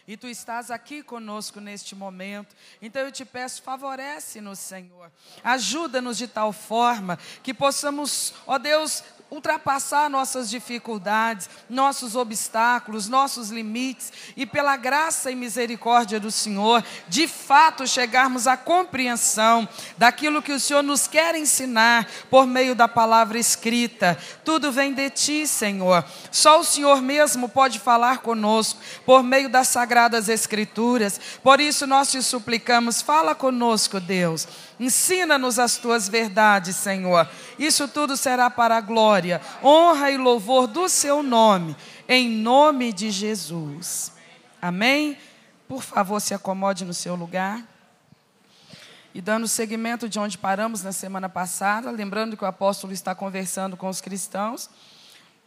E Tu estás aqui conosco neste momento. Então eu te peço, favorece-nos, Senhor. Ajuda-nos de tal forma que possamos, ó Deus, ultrapassar nossas dificuldades, nossos obstáculos, nossos limites, e pela graça e misericórdia do Senhor, de fato chegarmos à compreensão daquilo que o Senhor nos quer ensinar por meio da palavra escrita. Tudo vem de Ti, Senhor. Só o Senhor mesmo pode falar conosco por meio das Sagradas Escrituras. Por isso nós te suplicamos, fala conosco, Deus. Ensina-nos as Tuas verdades, Senhor. Isso tudo será para a glória, honra e louvor do Seu nome, em nome de Jesus. Amém? Por favor, se acomode no seu lugar. E dando seguimento de onde paramos na semana passada, lembrando que o apóstolo está conversando com os cristãos,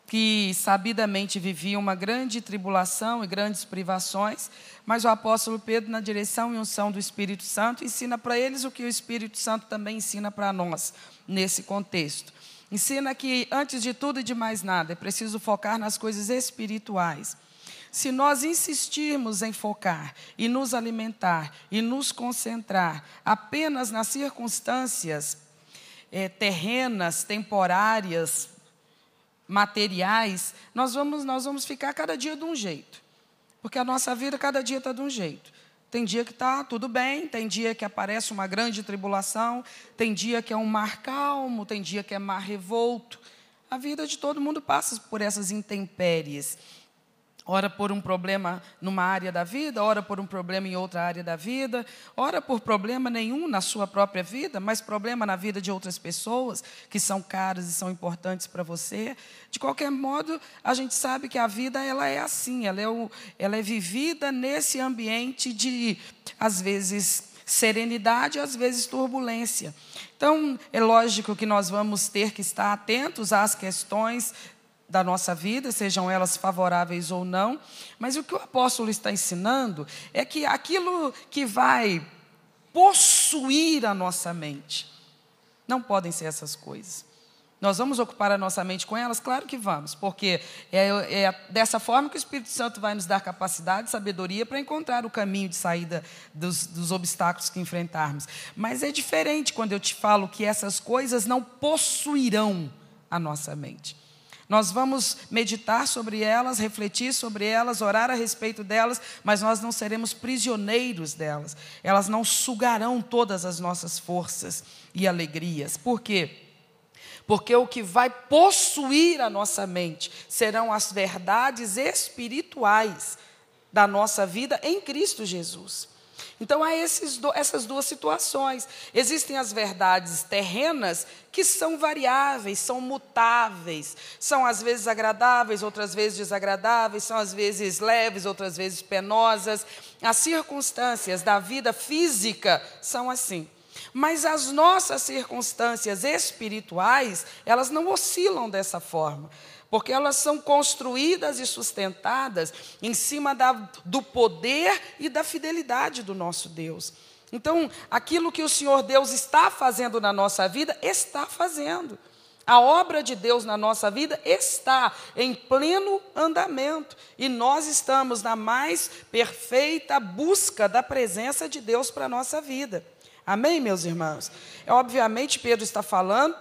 que sabidamente viviam uma grande tribulação e grandes privações, mas o apóstolo Pedro, na direção e unção do Espírito Santo, ensina para eles o que o Espírito Santo também ensina para nós, nesse contexto. Ensina que, antes de tudo e de mais nada, é preciso focar nas coisas espirituais. Se nós insistirmos em focar e nos alimentar e nos concentrar apenas nas circunstâncias terrenas, temporárias, materiais, nós vamos ficar cada dia de um jeito. Porque a nossa vida cada dia está de um jeito. Tem dia que está tudo bem, tem dia que aparece uma grande tribulação, tem dia que é um mar calmo, tem dia que é mar revolto. A vida de todo mundo passa por essas intempéries. Ora por um problema numa área da vida, ora por um problema em outra área da vida, ora por problema nenhum na sua própria vida, mas problema na vida de outras pessoas que são caras e são importantes para você. De qualquer modo, a gente sabe que a vida ela é assim, ela é vivida nesse ambiente de, às vezes, serenidade, às vezes turbulência. Então, é lógico que nós vamos ter que estar atentos às questões da nossa vida, sejam elas favoráveis ou não, mas o que o apóstolo está ensinando é que aquilo que vai possuir a nossa mente, não podem ser essas coisas. Nós vamos ocupar a nossa mente com elas? Claro que vamos, porque é dessa forma que o Espírito Santo vai nos dar capacidade, sabedoria para encontrar o caminho de saída dos obstáculos que enfrentarmos. Mas é diferente quando eu te falo que essas coisas não possuirão a nossa mente. Nós vamos meditar sobre elas, refletir sobre elas, orar a respeito delas, mas nós não seremos prisioneiros delas. Elas não sugarão todas as nossas forças e alegrias. Por quê? Porque o que vai possuir a nossa mente serão as verdades espirituais da nossa vida em Cristo Jesus. Então, há essas duas situações. Existem as verdades terrenas que são variáveis, são mutáveis, são às vezes agradáveis, outras vezes desagradáveis, são às vezes leves, outras vezes penosas. As circunstâncias da vida física são assim. Mas as nossas circunstâncias espirituais, elas não oscilam dessa forma. Porque elas são construídas e sustentadas em cima do poder e da fidelidade do nosso Deus. Então, aquilo que o Senhor Deus está fazendo na nossa vida, está fazendo. A obra de Deus na nossa vida está em pleno andamento. E nós estamos na mais perfeita busca da presença de Deus para a nossa vida. Amém, meus irmãos? Obviamente, Pedro está falando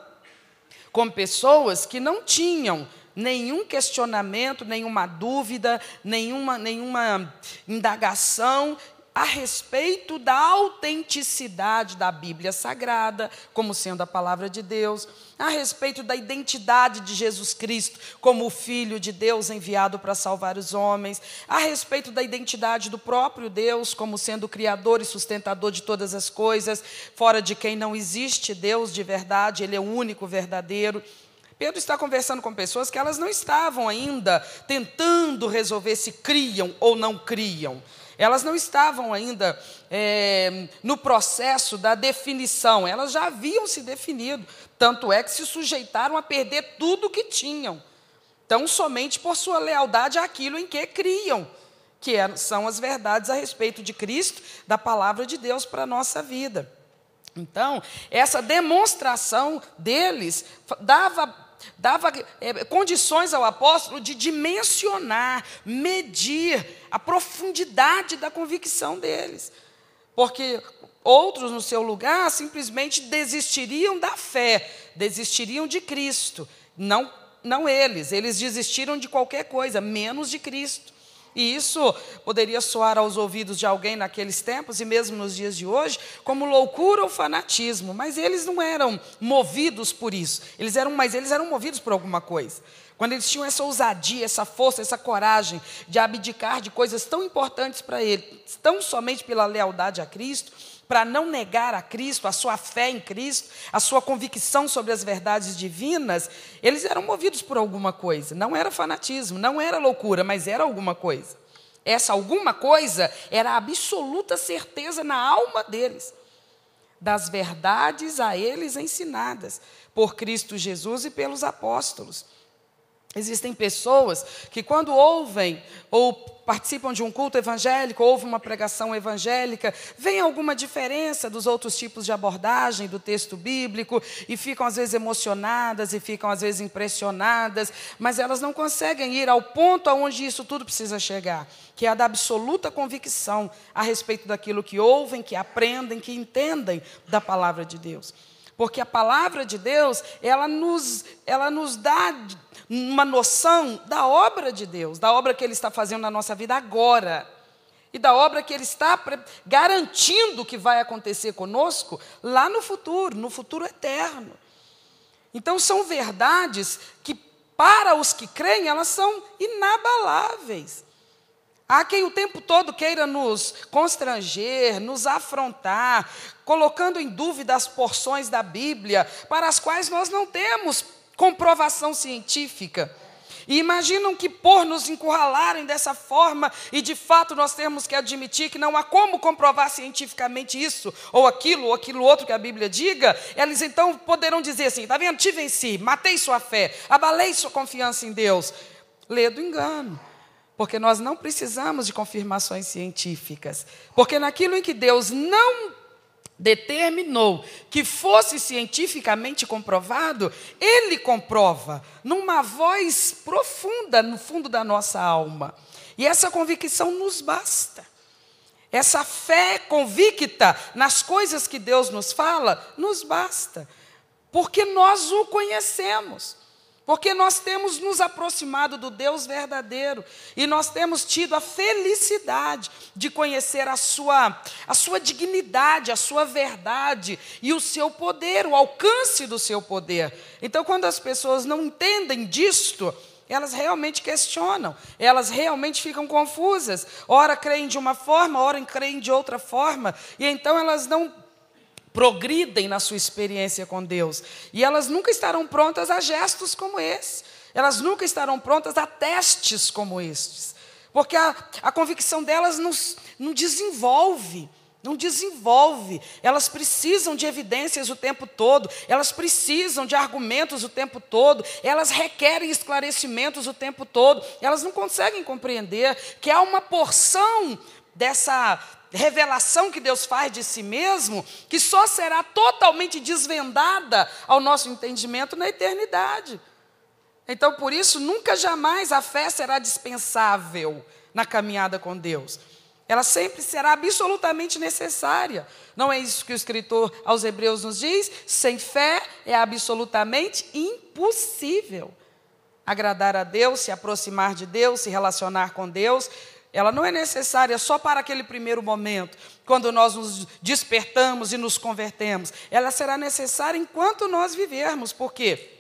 com pessoas que não tinham nenhum questionamento, nenhuma dúvida, nenhuma indagação a respeito da autenticidade da Bíblia Sagrada, como sendo a palavra de Deus, a respeito da identidade de Jesus Cristo como o Filho de Deus enviado para salvar os homens, a respeito da identidade do próprio Deus como sendo o Criador e sustentador de todas as coisas, fora de quem não existe Deus de verdade, Ele é o único verdadeiro. Pedro está conversando com pessoas que elas não estavam ainda tentando resolver se criam ou não criam. Elas não estavam ainda no processo da definição, elas já haviam se definido, tanto é que se sujeitaram a perder tudo o que tinham, tão somente por sua lealdade àquilo em que criam, que são as verdades a respeito de Cristo, da palavra de Deus para a nossa vida. Então, essa demonstração deles dava condições ao apóstolo de dimensionar, medir a profundidade da convicção deles. Porque outros, no seu lugar, simplesmente desistiriam da fé, desistiriam de Cristo. Não eles desistiram de qualquer coisa, menos de Cristo. E isso poderia soar aos ouvidos de alguém naqueles tempos, e mesmo nos dias de hoje, como loucura ou fanatismo. Mas eles não eram movidos por isso, mas eles eram movidos por alguma coisa. Quando eles tinham essa ousadia, essa força, essa coragem de abdicar de coisas tão importantes para eles, tão somente pela lealdade a Cristo, para não negar a Cristo, a sua fé em Cristo, a sua convicção sobre as verdades divinas, eles eram movidos por alguma coisa. Não era fanatismo, não era loucura, mas era alguma coisa. Essa alguma coisa era a absoluta certeza na alma deles, das verdades a eles ensinadas por Cristo Jesus e pelos apóstolos. Existem pessoas que, quando ouvem ou participam de um culto evangélico, ouvem uma pregação evangélica, veem alguma diferença dos outros tipos de abordagem do texto bíblico e ficam, às vezes, emocionadas e ficam, às vezes, impressionadas, mas elas não conseguem ir ao ponto aonde isso tudo precisa chegar, que é a da absoluta convicção a respeito daquilo que ouvem, que aprendem, que entendem da palavra de Deus. Porque a palavra de Deus, ela nos dá uma noção da obra de Deus, da obra que Ele está fazendo na nossa vida agora, e da obra que Ele está garantindo que vai acontecer conosco lá no futuro eterno. Então, são verdades que, para os que creem, elas são inabaláveis. Há quem o tempo todo queira nos constranger, nos afrontar, colocando em dúvida as porções da Bíblia, para as quais nós não temos comprovação científica. E imaginam que, por nos encurralarem dessa forma, e de fato nós temos que admitir que não há como comprovar cientificamente isso, ou aquilo outro que a Bíblia diga, eles então poderão dizer assim: está vendo, te venci, matei sua fé, abalei sua confiança em Deus. Lê do engano. Porque nós não precisamos de confirmações científicas. Porque naquilo em que Deus não determinou que fosse cientificamente comprovado, Ele comprova numa voz profunda no fundo da nossa alma. E essa convicção nos basta. Essa fé convicta nas coisas que Deus nos fala, nos basta. Porque nós o conhecemos. Porque nós temos nos aproximado do Deus verdadeiro e nós temos tido a felicidade de conhecer a sua dignidade, a sua verdade e o seu poder, o alcance do seu poder. Então, quando as pessoas não entendem disto, elas realmente questionam, elas realmente ficam confusas. Ora creem de uma forma, ora creem de outra forma, e então elas não progridem na sua experiência com Deus. E elas nunca estarão prontas a gestos como esse. Elas nunca estarão prontas a testes como estes. Porque a convicção delas não desenvolve. Não desenvolve. Elas precisam de evidências o tempo todo. Elas precisam de argumentos o tempo todo. Elas requerem esclarecimentos o tempo todo. Elas não conseguem compreender que há uma porção dessa revelação que Deus faz de si mesmo, que só será totalmente desvendada ao nosso entendimento na eternidade. Então, por isso, nunca jamais a fé será dispensável na caminhada com Deus. Ela sempre será absolutamente necessária. Não é isso que o escritor aos Hebreus nos diz? Sem fé é absolutamente impossível agradar a Deus, se aproximar de Deus, se relacionar com Deus. Ela não é necessária só para aquele primeiro momento, quando nós nos despertamos e nos convertemos. Ela será necessária enquanto nós vivermos. Por quê?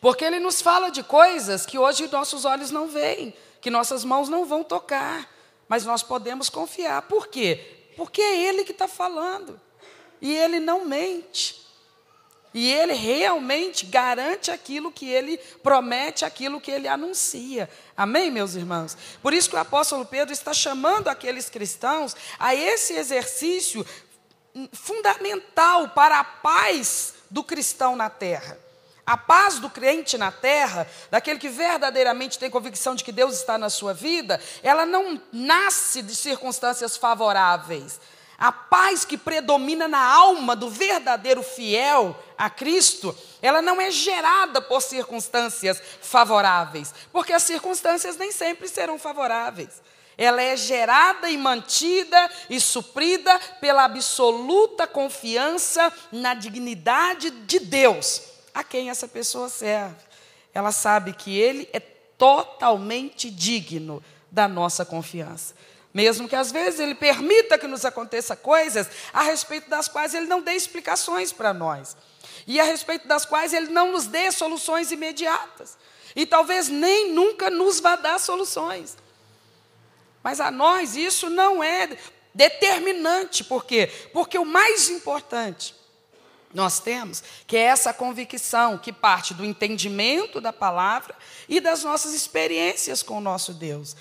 Porque Ele nos fala de coisas que hoje nossos olhos não veem, que nossas mãos não vão tocar, mas nós podemos confiar. Por quê? Porque é Ele que está falando, e Ele não mente. E Ele realmente garante aquilo que Ele promete, aquilo que Ele anuncia. Amém, meus irmãos? Por isso que o apóstolo Pedro está chamando aqueles cristãos a esse exercício fundamental para a paz do cristão na terra. A paz do crente na terra, daquele que verdadeiramente tem convicção de que Deus está na sua vida, ela não nasce de circunstâncias favoráveis. A paz que predomina na alma do verdadeiro fiel a Cristo, ela não é gerada por circunstâncias favoráveis, porque as circunstâncias nem sempre serão favoráveis. Ela é gerada e mantida e suprida pela absoluta confiança na dignidade de Deus, a quem essa pessoa serve. Ela sabe que Ele é totalmente digno da nossa confiança. Mesmo que às vezes Ele permita que nos aconteça coisas a respeito das quais Ele não dê explicações para nós. E a respeito das quais Ele não nos dê soluções imediatas. E talvez nem nunca nos vá dar soluções. Mas a nós isso não é determinante. Por quê? Porque o mais importante nós temos, que é essa convicção que parte do entendimento da palavra e das nossas experiências com o nosso Deus.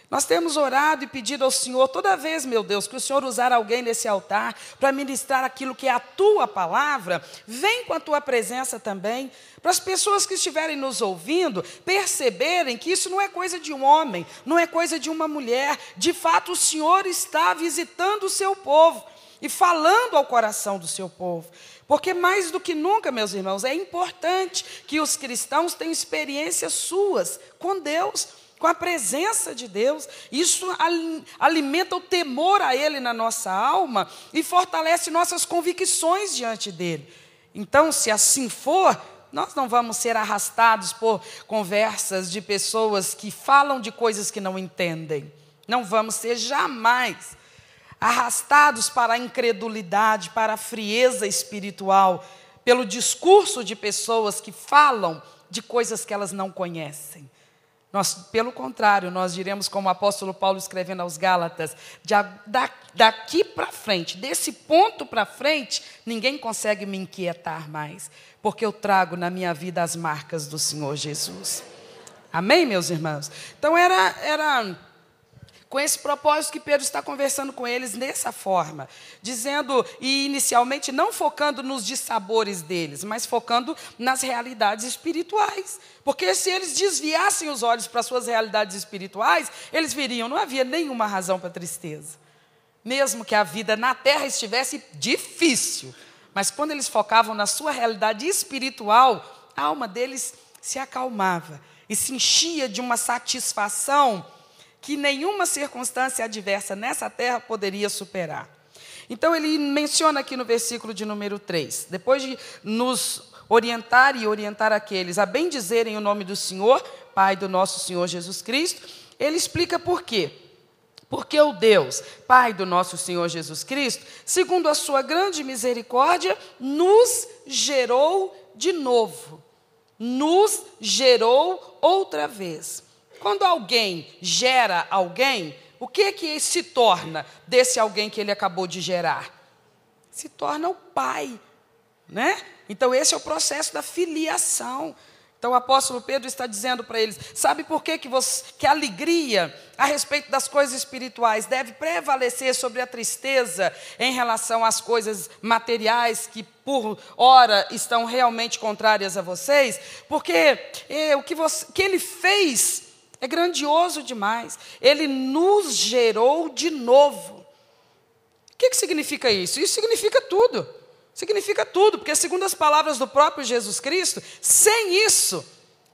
Nós temos orado e pedido ao Senhor, toda vez, meu Deus, que o Senhor usar alguém nesse altar para ministrar aquilo que é a Tua palavra, vem com a Tua presença também, para as pessoas que estiverem nos ouvindo, perceberem que isso não é coisa de um homem, não é coisa de uma mulher. De fato, o Senhor está visitando o seu povo e falando ao coração do seu povo. Porque mais do que nunca, meus irmãos, é importante que os cristãos tenham experiências suas com Deus, com a presença de Deus. Isso alimenta o temor a Ele na nossa alma e fortalece nossas convicções diante dEle. Então, se assim for, nós não vamos ser arrastados por conversas de pessoas que falam de coisas que não entendem. Não vamos ser jamais arrastados para a incredulidade, para a frieza espiritual, pelo discurso de pessoas que falam de coisas que elas não conhecem. Nós, pelo contrário, nós diremos como o apóstolo Paulo escrevendo aos Gálatas, daqui para frente, desse ponto para frente, ninguém consegue me inquietar mais, porque eu trago na minha vida as marcas do Senhor Jesus. Amém, meus irmãos? Então era com esse propósito que Pedro está conversando com eles dessa forma, dizendo, e inicialmente não focando nos dissabores deles, mas focando nas realidades espirituais. Porque se eles desviassem os olhos para as suas realidades espirituais, eles viriam, não havia nenhuma razão para tristeza. Mesmo que a vida na terra estivesse difícil, mas quando eles focavam na sua realidade espiritual, a alma deles se acalmava e se enchia de uma satisfação que nenhuma circunstância adversa nessa terra poderia superar. Então ele menciona aqui no versículo de número 3, depois de nos orientar e orientar aqueles a bem dizerem o nome do Senhor, Pai do nosso Senhor Jesus Cristo, ele explica por quê. Porque o Deus, Pai do nosso Senhor Jesus Cristo, segundo a sua grande misericórdia, nos gerou de novo, nos gerou outra vez. Quando alguém gera alguém, o que se torna desse alguém que ele acabou de gerar? Se torna o pai, né? Então esse é o processo da filiação. Então o apóstolo Pedro está dizendo para eles, sabe por que a alegria a respeito das coisas espirituais deve prevalecer sobre a tristeza em relação às coisas materiais que por ora estão realmente contrárias a vocês? Porque o que ele fez é grandioso demais. Ele nos gerou de novo. O que significa isso? Isso significa tudo. Significa tudo, porque segundo as palavras do próprio Jesus Cristo, sem isso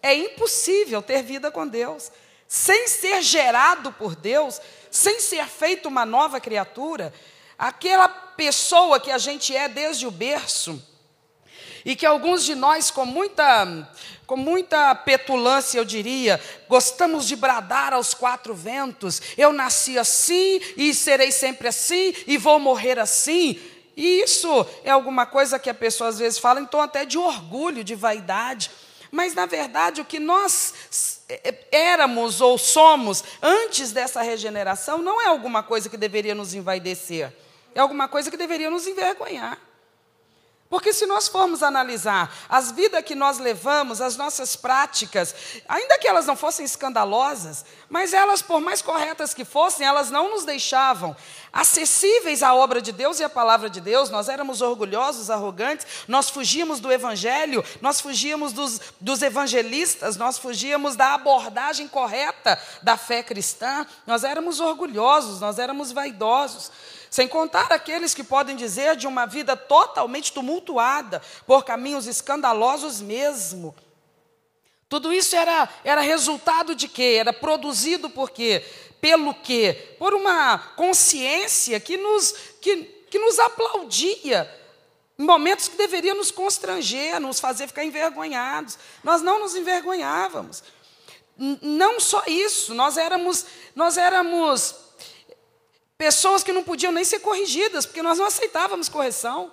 é impossível ter vida com Deus. Sem ser gerado por Deus, sem ser feito uma nova criatura, aquela pessoa que a gente é desde o berço, e que alguns de nós, com muita petulância, eu diria, gostamos de bradar aos quatro ventos, eu nasci assim, e serei sempre assim, e vou morrer assim. E isso é alguma coisa que a pessoa às vezes fala em tom até de orgulho, de vaidade. Mas, na verdade, o que nós éramos ou somos antes dessa regeneração não é alguma coisa que deveria nos envaidecer, é alguma coisa que deveria nos envergonhar. Porque se nós formos analisar as vidas que nós levamos, as nossas práticas, ainda que elas não fossem escandalosas, mas elas, por mais corretas que fossem, elas não nos deixavam acessíveis à obra de Deus e à palavra de Deus. Nós éramos orgulhosos, arrogantes, nós fugíamos do evangelho, nós fugíamos dos evangelistas, nós fugíamos da abordagem correta da fé cristã, nós éramos orgulhosos, nós éramos vaidosos. Sem contar aqueles que podem dizer de uma vida totalmente tumultuada, por caminhos escandalosos mesmo. Tudo isso era resultado de quê? Era produzido por quê? Pelo quê? Por uma consciência que nos aplaudia, em momentos que deveria nos constranger, nos fazer ficar envergonhados. Nós não nos envergonhávamos. Não só isso, nós éramos pessoas que não podiam nem ser corrigidas, porque nós não aceitávamos correção.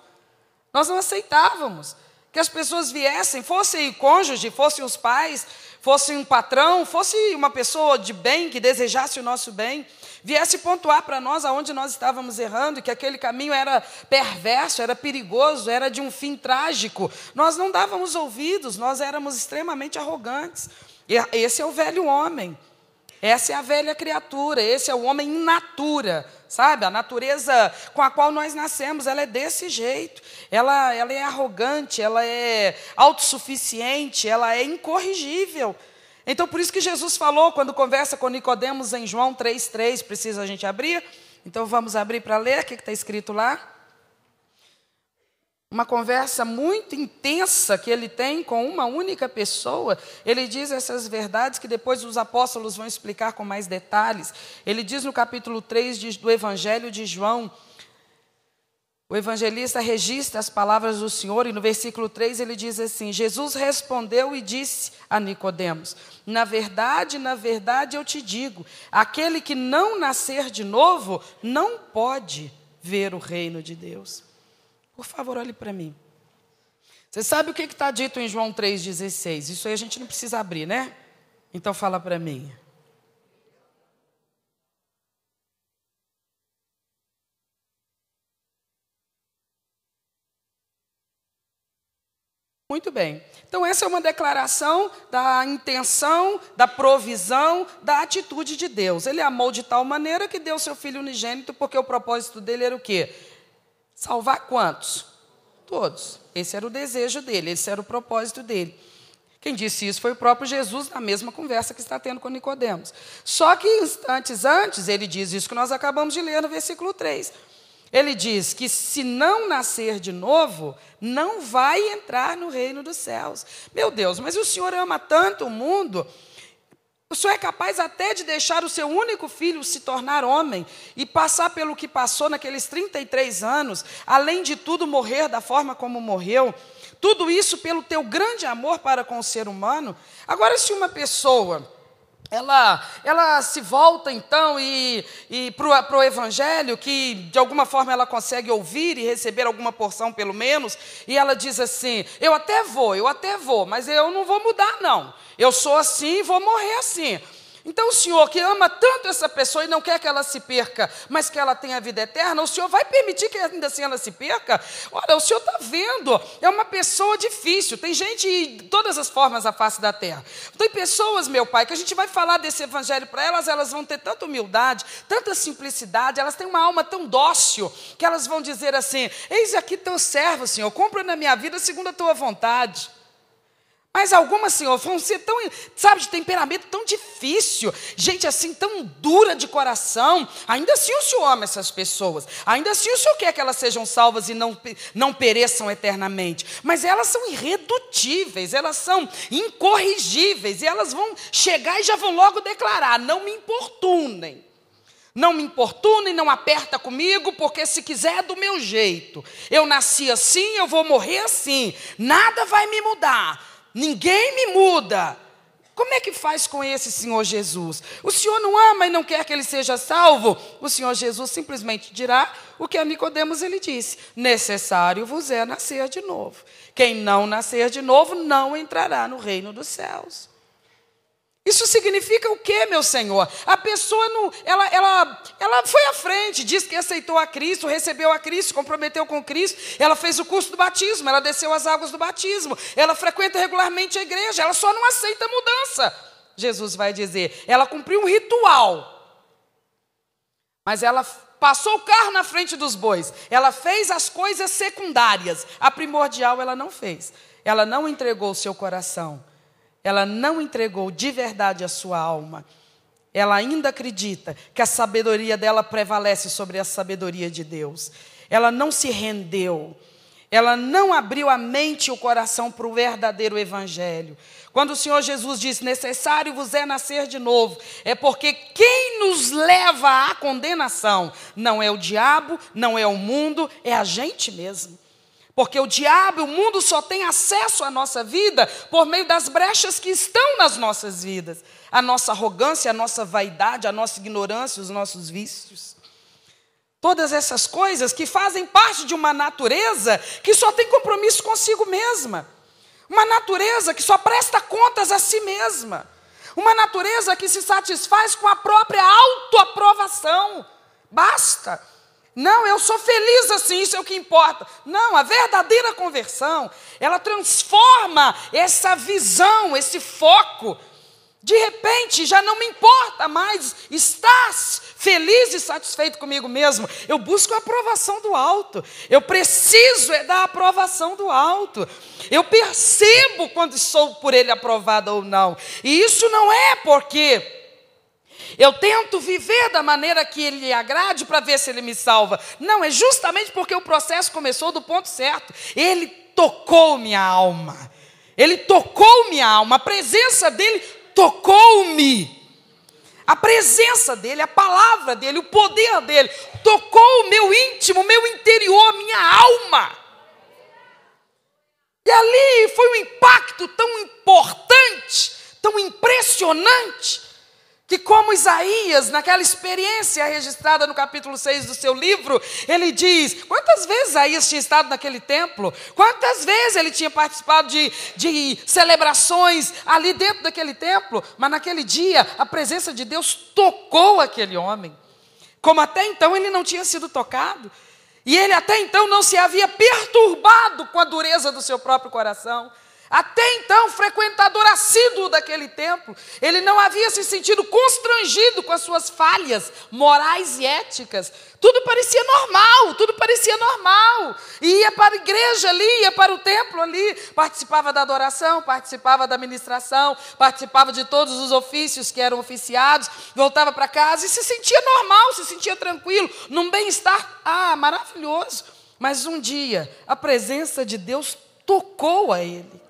Nós não aceitávamos que as pessoas viessem, fossem cônjuge, fossem os pais, fosse um patrão, fosse uma pessoa de bem que desejasse o nosso bem, viesse pontuar para nós aonde nós estávamos errando, que aquele caminho era perverso, era perigoso, era de um fim trágico. Nós não dávamos ouvidos, nós éramos extremamente arrogantes. E esse é o velho homem, essa é a velha criatura, esse é o homem in natura, sabe? A natureza com a qual nós nascemos, ela é desse jeito. Ela é arrogante, ela é autossuficiente, ela é incorrigível. Então, por isso que Jesus falou, quando conversa com Nicodemos em João 3,3, precisa a gente abrir? Então, vamos abrir para ler, o que está escrito lá? Uma conversa muito intensa que ele tem com uma única pessoa. Ele diz essas verdades que depois os apóstolos vão explicar com mais detalhes. Ele diz no capítulo 3 do Evangelho de João, o evangelista registra as palavras do Senhor, e no versículo 3 ele diz assim: Jesus respondeu e disse a Nicodemos: na verdade, eu te digo, aquele que não nascer de novo, não pode ver o reino de Deus. Por favor, olhe para mim. Você sabe o que está dito em João 3,16? Isso aí a gente não precisa abrir, né? Então fala para mim. Muito bem. Então essa é uma declaração da intenção, da provisão, da atitude de Deus. Ele amou de tal maneira que deu seu Filho unigênito, porque o propósito dele era o quê? Salvar quantos? Todos. Esse era o desejo dele, esse era o propósito dele. Quem disse isso foi o próprio Jesus, na mesma conversa que está tendo com Nicodemos. Só que instantes antes, ele diz isso que nós acabamos de ler no versículo 3. Ele diz que se não nascer de novo, não vai entrar no reino dos céus. Meu Deus, mas o Senhor ama tanto o mundo, o Senhor é capaz até de deixar o seu único filho se tornar homem e passar pelo que passou naqueles 33 anos, além de tudo morrer da forma como morreu, tudo isso pelo teu grande amor para com o ser humano. Agora, se uma pessoa ela se volta então para o Evangelho, que de alguma forma ela consegue ouvir e receber alguma porção pelo menos, e ela diz assim: eu até vou, mas eu não vou mudar não, eu sou assim e vou morrer assim. Então o Senhor, que ama tanto essa pessoa e não quer que ela se perca, mas que ela tenha a vida eterna, o Senhor vai permitir que ainda assim ela se perca? Olha, o Senhor está vendo, é uma pessoa difícil, tem gente de todas as formas à face da terra. Tem pessoas, meu Pai, que a gente vai falar desse evangelho para elas, elas vão ter tanta humildade, tanta simplicidade, elas têm uma alma tão dócil, que elas vão dizer assim: eis aqui teu servo, Senhor, cumpra na minha vida segundo a tua vontade. Mas algumas, Senhor, vão ser tão, sabe, de temperamento tão difícil, gente assim tão dura de coração. Ainda assim o Senhor ama essas pessoas, ainda assim o Senhor quer que elas sejam salvas e não pereçam eternamente. Mas elas são irredutíveis, elas são incorrigíveis, e elas vão chegar e já vão logo declarar: não me importunem. Não me importune, não aperta comigo, porque se quiser é do meu jeito. Eu nasci assim, eu vou morrer assim, nada vai me mudar. Ninguém me muda. Como é que faz com esse Senhor Jesus? O Senhor não ama e não quer que ele seja salvo? O Senhor Jesus simplesmente dirá o que a Nicodemos ele disse: necessário vos é nascer de novo. Quem não nascer de novo não entrará no reino dos céus. Isso significa o quê, meu Senhor? A pessoa não, ela foi à frente, disse que aceitou a Cristo, recebeu a Cristo, comprometeu com Cristo, ela fez o curso do batismo, ela desceu as águas do batismo, ela frequenta regularmente a igreja, ela só não aceita a mudança. Jesus vai dizer, ela cumpriu um ritual, mas ela passou o carro na frente dos bois, ela fez as coisas secundárias, a primordial ela não fez, ela não entregou o seu coração. Ela não entregou de verdade a sua alma. ela ainda acredita que a sabedoria dela prevalece sobre a sabedoria de Deus. Ela não se rendeu. Ela não abriu a mente e o coração para o verdadeiro evangelho. Quando o Senhor Jesus diz, necessário vos é nascer de novo, é porque quem nos leva à condenação não é o diabo, não é o mundo, é a gente mesmo. Porque o diabo e o mundo só têm acesso à nossa vida por meio das brechas que estão nas nossas vidas. A nossa arrogância, a nossa vaidade, a nossa ignorância, os nossos vícios. Todas essas coisas que fazem parte de uma natureza que só tem compromisso consigo mesma. Uma natureza que só presta contas a si mesma. Uma natureza que se satisfaz com a própria autoaprovação. Basta. Não, eu sou feliz assim, isso é o que importa. Não, a verdadeira conversão, ela transforma essa visão, esse foco. De repente, já não me importa mais estar feliz e satisfeito comigo mesmo. Eu busco a aprovação do alto. Eu preciso da aprovação do alto. Eu percebo quando sou por ele aprovada ou não. E isso não é porque eu tento viver da maneira que ele lhe agrade para ver se ele me salva. Não, é justamente porque o processo começou do ponto certo. Ele tocou minha alma. Ele tocou minha alma. A presença dele tocou-me. A presença dele, a palavra dele, o poder dele, tocou o meu íntimo, o meu interior, a minha alma. E ali foi um impacto tão importante, tão impressionante, que como Isaías, naquela experiência registrada no capítulo 6 do seu livro, ele diz, quantas vezes Isaías tinha estado naquele templo, quantas vezes ele tinha participado de celebrações ali dentro daquele templo, mas naquele dia a presença de Deus tocou aquele homem, como até então ele não tinha sido tocado, e ele até então não se havia perturbado com a dureza do seu próprio coração. Até então, frequentador assíduo daquele templo, ele não havia se sentido constrangido com as suas falhas morais e éticas. Tudo parecia normal. E ia para a igreja ali, ia para o templo ali, participava da adoração, participava da ministração, participava de todos os ofícios que eram oficiados, voltava para casa e se sentia normal, se sentia tranquilo, num bem-estar, maravilhoso. Mas um dia, a presença de Deus tocou a ele.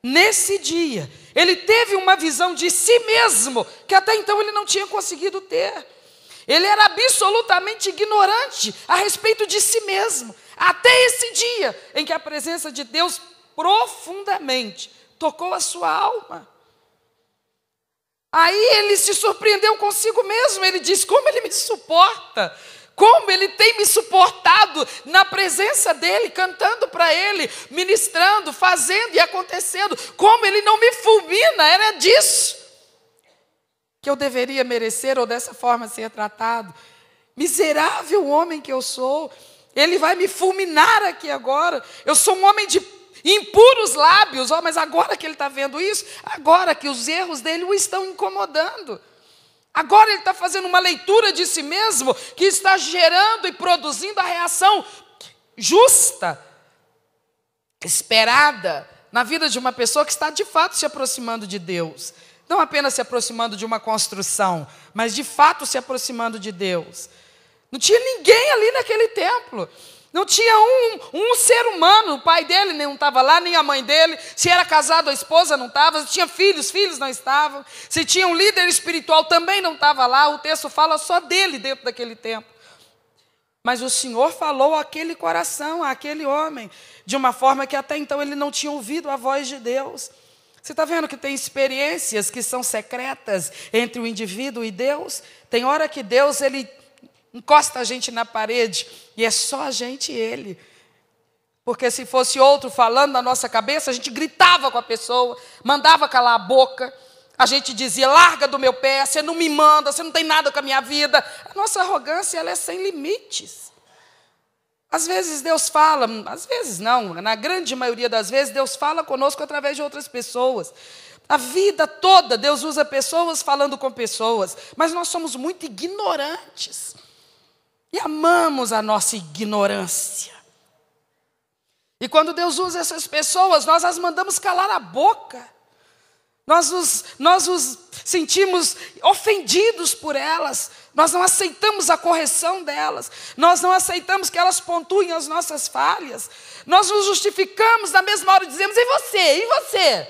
Nesse dia, ele teve uma visão de si mesmo, que até então ele não tinha conseguido ter. Ele era absolutamente ignorante a respeito de si mesmo, até esse dia em que a presença de Deus profundamente tocou a sua alma. Aí ele se surpreendeu consigo mesmo, ele disse, como ele me suporta? Como ele tem me suportado na presença dele, cantando para ele, ministrando, fazendo e acontecendo. Como ele não me fulmina, era disso que eu deveria merecer ou dessa forma ser tratado. Miserável homem que eu sou, ele vai me fulminar aqui agora. Eu sou um homem de impuros lábios, mas agora que ele está vendo isso, agora que os erros dele o estão incomodando. Agora ele está fazendo uma leitura de si mesmo que está gerando e produzindo a reação justa, esperada na vida de uma pessoa que está de fato se aproximando de Deus. Não apenas se aproximando de uma construção, mas de fato se aproximando de Deus. Não tinha ninguém ali naquele templo. Não tinha um ser humano, o pai dele não estava lá, nem a mãe dele. Se era casado, a esposa não estava. Se tinha filhos, filhos não estavam. Se tinha um líder espiritual, também não estava lá. O texto fala só dele dentro daquele templo. Mas o Senhor falou àquele coração, àquele homem, de uma forma que até então ele não tinha ouvido a voz de Deus. Você está vendo que tem experiências que são secretas entre o indivíduo e Deus? Tem hora que Deus, ele encosta a gente na parede e é só a gente e ele. Porque se fosse outro falando na nossa cabeça, a gente gritava com a pessoa, mandava calar a boca, a gente dizia, larga do meu pé, você não me manda, você não tem nada com a minha vida. A nossa arrogância, ela é sem limites. Às vezes Deus fala, às vezes não, na grande maioria das vezes Deus fala conosco através de outras pessoas. A vida toda Deus usa pessoas falando com pessoas, mas nós somos muito ignorantes. E amamos a nossa ignorância. E quando Deus usa essas pessoas, nós as mandamos calar a boca. Nós os sentimos ofendidos por elas, nós não aceitamos a correção delas, nós não aceitamos que elas pontuem as nossas falhas, nós nos justificamos, na mesma hora dizemos: e você? E você?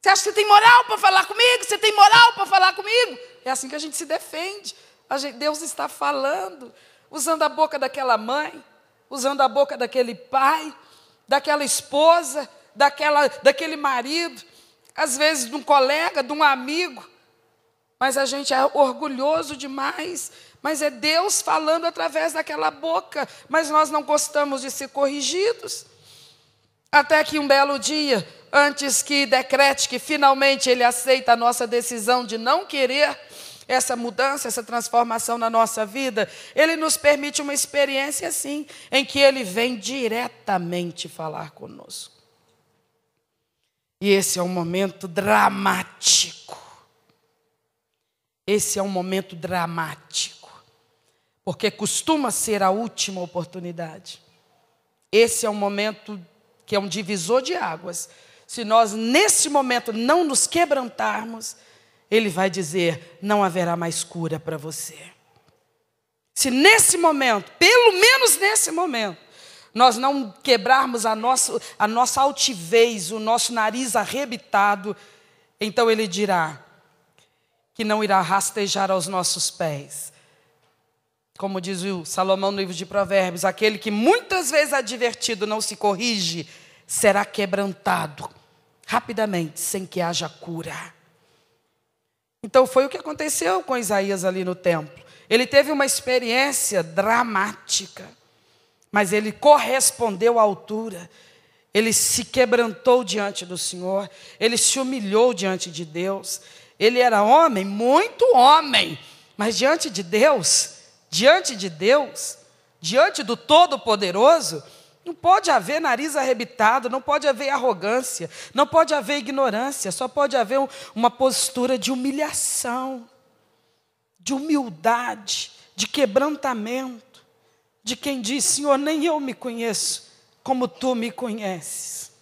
Você acha que você tem moral para falar comigo? Você tem moral para falar comigo? É assim que a gente se defende. Deus está falando, usando a boca daquela mãe, usando a boca daquele pai, daquela esposa, daquele marido, às vezes de um colega, de um amigo. Mas a gente é orgulhoso demais. Mas é Deus falando através daquela boca. Mas nós não gostamos de ser corrigidos. Até que um belo dia, antes que decrete que finalmente Ele aceita a nossa decisão de não querer essa mudança, essa transformação na nossa vida, Ele nos permite uma experiência assim, em que Ele vem diretamente falar conosco. E esse é um momento dramático. Esse é um momento dramático, porque costuma ser a última oportunidade. Esse é um momento que é um divisor de águas. Se nós, nesse momento, não nos quebrantarmos, Ele vai dizer: não haverá mais cura para você. Se nesse momento, pelo menos nesse momento, nós não quebrarmos a nossa altivez, o nosso nariz arrebitado, então Ele dirá que não irá rastejar aos nossos pés. Como diz o Salomão no livro de Provérbios: aquele que muitas vezes advertido não se corrige, será quebrantado rapidamente, sem que haja cura. Então foi o que aconteceu com Isaías ali no templo. Ele teve uma experiência dramática, mas ele correspondeu à altura. Ele se quebrantou diante do Senhor, ele se humilhou diante de Deus. Ele era homem, muito homem, mas diante de Deus, diante do Todo-Poderoso, não pode haver nariz arrebitado, não pode haver arrogância, não pode haver ignorância, só pode haver uma postura de humilhação, de humildade, de quebrantamento, de quem diz: Senhor, nem eu me conheço como Tu me conheces.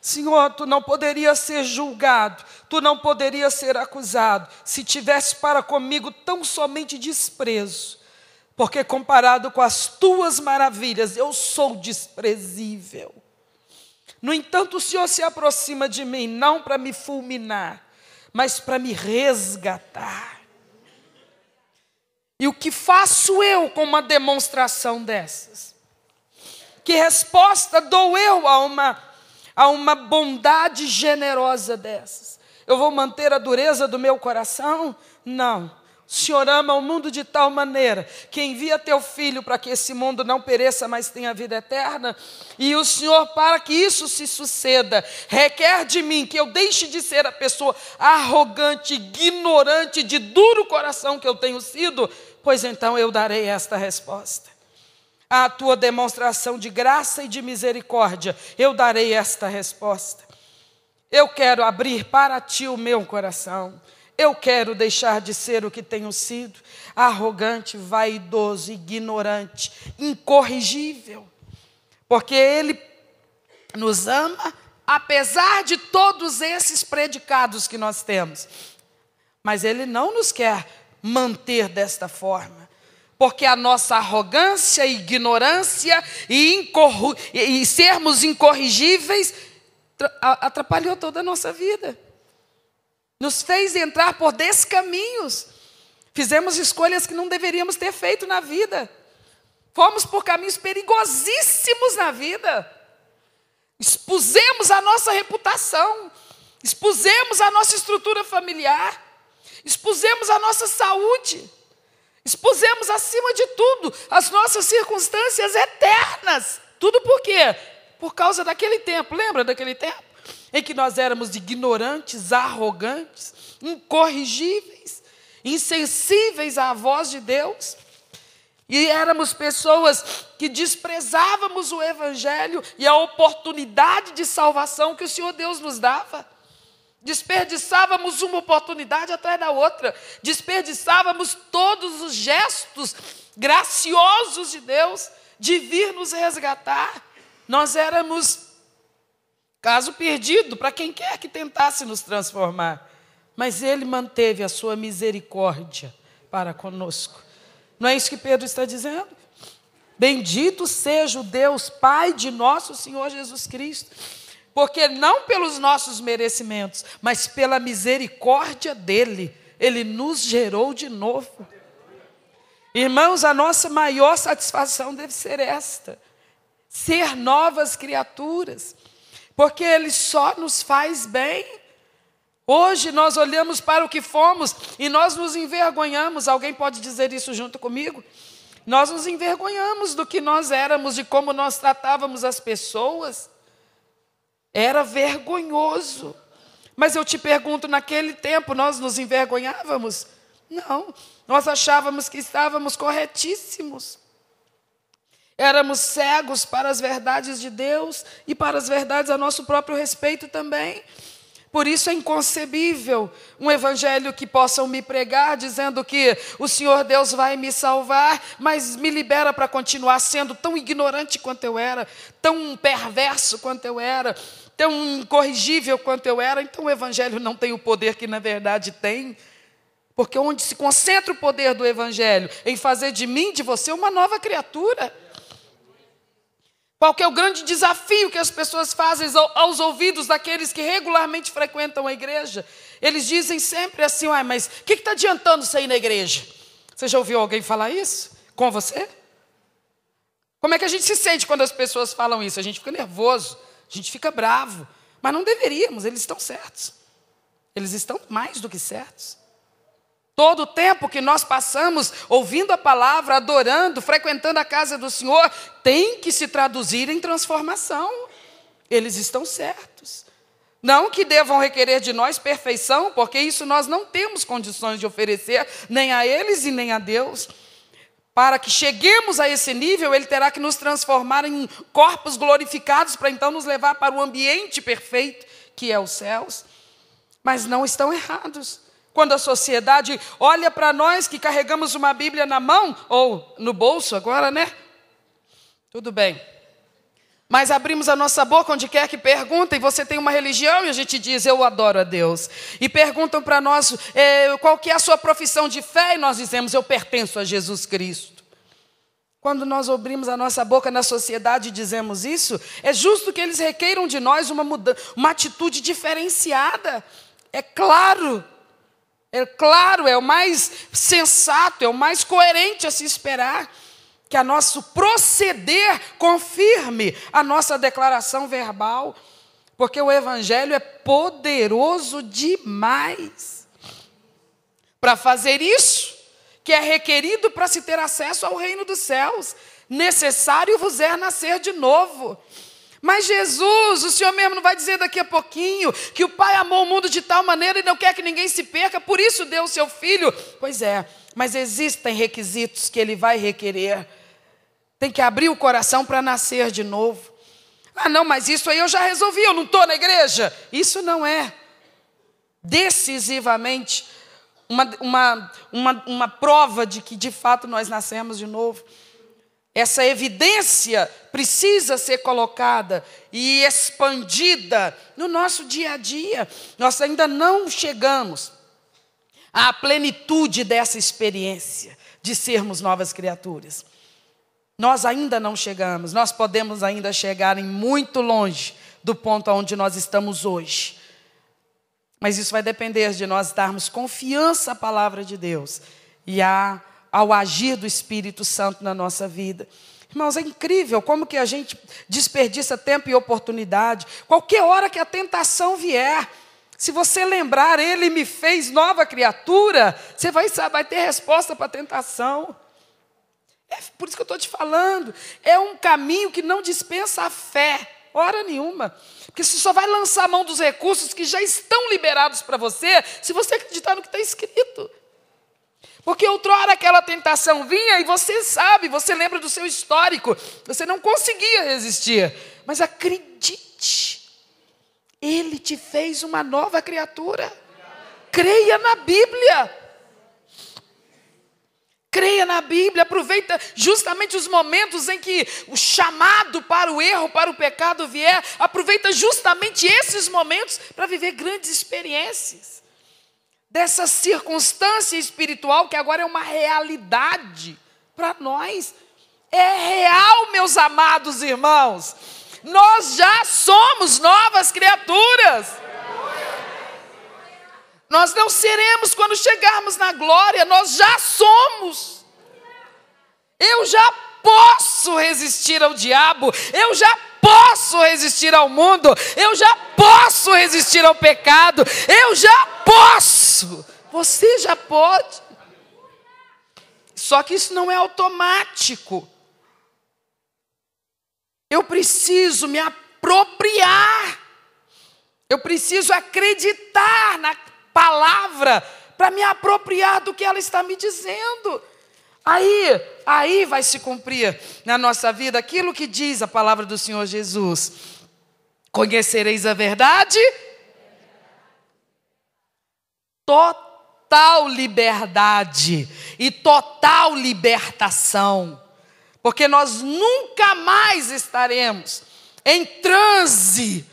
Senhor, Tu não poderias ser julgado, Tu não poderias ser acusado, se tivesse para comigo tão somente desprezo, porque comparado com as Tuas maravilhas, eu sou desprezível. No entanto, o Senhor se aproxima de mim, não para me fulminar, mas para me resgatar. E o que faço eu com uma demonstração dessas? Que resposta dou eu a uma bondade generosa dessas? Eu vou manter a dureza do meu coração? Não. O Senhor ama o mundo de tal maneira que envia Teu Filho para que esse mundo não pereça, mas tenha vida eterna. E o Senhor, para que isso se suceda, requer de mim que eu deixe de ser a pessoa arrogante, ignorante, de duro coração que eu tenho sido. Pois então eu darei esta resposta. À Tua demonstração de graça e de misericórdia, eu darei esta resposta. Eu quero abrir para Ti o meu coração. Eu quero deixar de ser o que tenho sido, arrogante, vaidoso, ignorante, incorrigível. Porque Ele nos ama, apesar de todos esses predicados que nós temos. Mas Ele não nos quer manter desta forma. Porque a nossa arrogância, ignorância e sermos incorrigíveis atrapalhou toda a nossa vida. Nos fez entrar por descaminhos. Fizemos escolhas que não deveríamos ter feito na vida. Fomos por caminhos perigosíssimos na vida. Expusemos a nossa reputação. Expusemos a nossa estrutura familiar. Expusemos a nossa saúde. Expusemos, acima de tudo, as nossas circunstâncias eternas. Tudo por quê? Por causa daquele tempo. Lembra daquele tempo? Em que nós éramos ignorantes, arrogantes, incorrigíveis, insensíveis à voz de Deus. E éramos pessoas que desprezávamos o Evangelho e a oportunidade de salvação que o Senhor Deus nos dava. Desperdiçávamos uma oportunidade atrás da outra. Desperdiçávamos todos os gestos graciosos de Deus de vir nos resgatar. Nós éramos caso perdido para quem quer que tentasse nos transformar. mas Ele manteve a sua misericórdia para conosco. Não é isso que Pedro está dizendo? Bendito seja o Deus Pai de nosso Senhor Jesus Cristo, porque não pelos nossos merecimentos, mas pela misericórdia dEle, Ele nos gerou de novo. Irmãos, a nossa maior satisfação deve ser esta: ser novas criaturas, porque Ele só nos faz bem. Hoje nós olhamos para o que fomos e nós nos envergonhamos. Alguém pode dizer isso junto comigo? Nós nos envergonhamos do que nós éramos, de como nós tratávamos as pessoas. Era vergonhoso. Mas eu te pergunto, naquele tempo nós nos envergonhávamos? Não, nós achávamos que estávamos corretíssimos. Éramos cegos para as verdades de Deus e para as verdades a nosso próprio respeito também. Por isso é inconcebível um evangelho que possam me pregar dizendo que o Senhor Deus vai me salvar, mas me libera para continuar sendo tão ignorante quanto eu era, tão perverso quanto eu era, tão incorrigível quanto eu era. Então o evangelho não tem o poder que na verdade tem, porque onde se concentra o poder do evangelho? Em fazer de mim, de você, uma nova criatura. Qual que é o grande desafio que as pessoas fazem aos ouvidos daqueles que regularmente frequentam a igreja? Eles dizem sempre assim: mas o que está adiantando você ir na igreja? Você já ouviu alguém falar isso com você? Como é que a gente se sente quando as pessoas falam isso? A gente fica nervoso, a gente fica bravo. Mas não deveríamos, eles estão certos. Eles estão mais do que certos. Todo o tempo que nós passamos ouvindo a palavra, adorando, frequentando a casa do Senhor, tem que se traduzir em transformação. Eles estão certos. Não que devam requerer de nós perfeição, porque isso nós não temos condições de oferecer, nem a eles e nem a Deus. Para que cheguemos a esse nível, Ele terá que nos transformar em corpos glorificados, para então nos levar para o ambiente perfeito, que é os céus. Mas não estão errados. Quando a sociedade olha para nós que carregamos uma Bíblia na mão, ou no bolso agora, né? Tudo bem. Mas abrimos a nossa boca onde quer que perguntem: você tem uma religião? E a gente diz: eu adoro a Deus. E perguntam para nós, qual que é a sua profissão de fé? E nós dizemos: eu pertenço a Jesus Cristo. Quando nós abrimos a nossa boca na sociedade e dizemos isso, é justo que eles requeiram de nós uma atitude diferenciada. É claro, é o mais sensato, é o mais coerente a se esperar que a nosso proceder confirme a nossa declaração verbal, porque o evangelho é poderoso demais para fazer isso que é requerido para se ter acesso ao reino dos céus. Necessário vos é nascer de novo. Mas Jesus, o Senhor mesmo não vai dizer daqui a pouquinho que o Pai amou o mundo de tal maneira e não quer que ninguém se perca, por isso deu o seu Filho? Pois é, mas existem requisitos que Ele vai requerer. Tem que abrir o coração para nascer de novo. Ah não, mas isso aí eu já resolvi, eu não estou na igreja. Isso não é decisivamente uma prova de que de fato nós nascemos de novo. Essa evidência precisa ser colocada e expandida no nosso dia a dia. Nós ainda não chegamos à plenitude dessa experiência de sermos novas criaturas. Nós ainda não chegamos, nós podemos ainda chegar em muito longe do ponto onde nós estamos hoje. Mas isso vai depender de nós darmos confiança à palavra de Deus e ao agir do Espírito Santo na nossa vida. Irmãos, é incrível como que a gente desperdiça tempo e oportunidade. Qualquer hora que a tentação vier, se você lembrar, Ele me fez nova criatura, você vai ter resposta para a tentação. É por isso que eu estou te falando. É um caminho que não dispensa a fé, hora nenhuma. Porque você só vai lançar a mão dos recursos que já estão liberados para você, se você acreditar no que está escrito. Porque outrora aquela tentação vinha e você sabe, você lembra do seu histórico, você não conseguia resistir. Mas acredite, Ele te fez uma nova criatura. Creia na Bíblia. Creia na Bíblia, aproveita justamente os momentos em que o chamado para o erro, para o pecado vier. Aproveita justamente esses momentos para viver grandes experiências. dessa circunstância espiritual que agora é uma realidade para nós. É real, meus amados irmãos. Nós já somos novas criaturas. Nós não seremos quando chegarmos na glória, nós já somos. Eu já posso resistir ao diabo, eu já posso resistir ao mundo, eu já posso resistir ao pecado, eu já posso. Você já pode. Só que isso não é automático. Eu preciso me apropriar. Eu preciso acreditar na palavra para me apropriar do que ela está me dizendo. Aí vai se cumprir na nossa vida aquilo que diz a palavra do Senhor Jesus. Conhecereis a verdade? Total liberdade e total libertação. Porque nós nunca mais estaremos em transe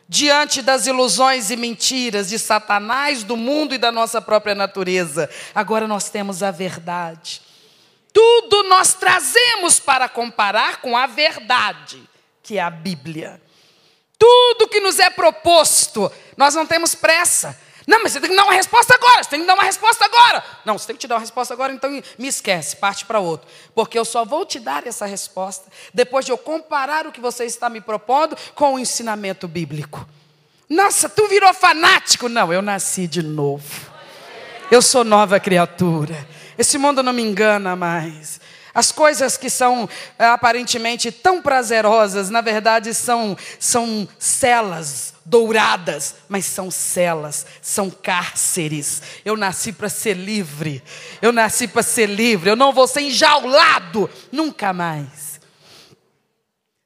diante das ilusões e mentiras de Satanás, do mundo e da nossa própria natureza. Agora nós temos a verdade. Tudo nós trazemos para comparar com a verdade, que é a Bíblia. Tudo que nos é proposto, nós não temos pressa. Não, mas você tem que dar uma resposta agora, você tem que dar uma resposta agora. Não, você tem que te dar uma resposta agora, então me esquece, parte para outro. Porque eu só vou te dar essa resposta depois de eu comparar o que você está me propondo com o ensinamento bíblico. Nossa, tu virou fanático. Não, eu nasci de novo. Eu sou nova criatura. Esse mundo não me engana mais. As coisas que são aparentemente tão prazerosas, na verdade são celas douradas, mas são celas, são cárceres. Eu nasci para ser livre. Eu nasci para ser livre. Eu não vou ser enjaulado nunca mais.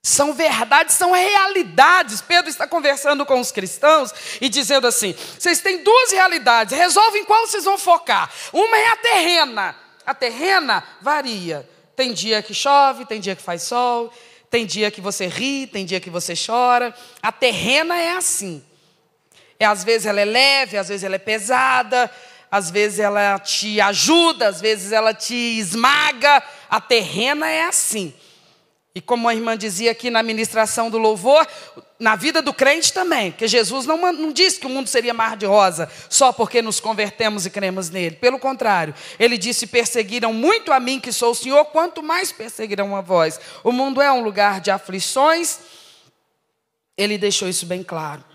São verdades, são realidades. Pedro está conversando com os cristãos e dizendo assim: vocês têm duas realidades, resolvem qual vocês vão focar. Uma é a terrena. A terrena varia. Tem dia que chove, tem dia que faz sol, tem dia que você ri, tem dia que você chora. A terrena é assim. Às vezes ela é leve, às vezes ela é pesada, às vezes ela te ajuda, às vezes ela te esmaga. A terrena é assim. E como a irmã dizia aqui na ministração do louvor, na vida do crente também, que Jesus não disse que o mundo seria mar de rosa, só porque nos convertemos e cremos nele. Pelo contrário, ele disse: perseguiram muito a mim que sou o Senhor, quanto mais perseguirão a vós. O mundo é um lugar de aflições, ele deixou isso bem claro.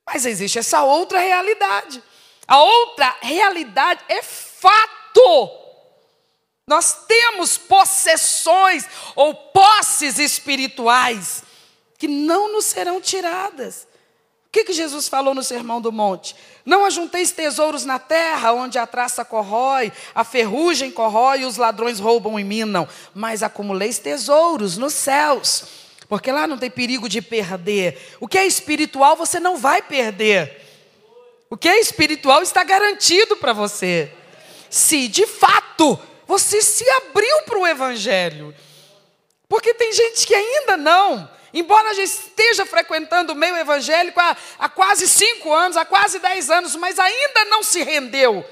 Mas existe essa outra realidade. A outra realidade é fato. Nós temos possessões ou posses espirituais que não nos serão tiradas. O que Jesus falou no Sermão do Monte? Não ajunteis tesouros na terra, onde a traça corrói, a ferrugem corrói e os ladrões roubam e minam. Mas acumuleis tesouros nos céus, porque lá não tem perigo de perder. O que é espiritual você não vai perder. O que é espiritual está garantido para você. Se de fato você se abriu para o Evangelho. Porque tem gente que ainda não, embora já esteja frequentando o meio evangélico há quase 5 anos, há quase 10 anos, mas ainda não se rendeu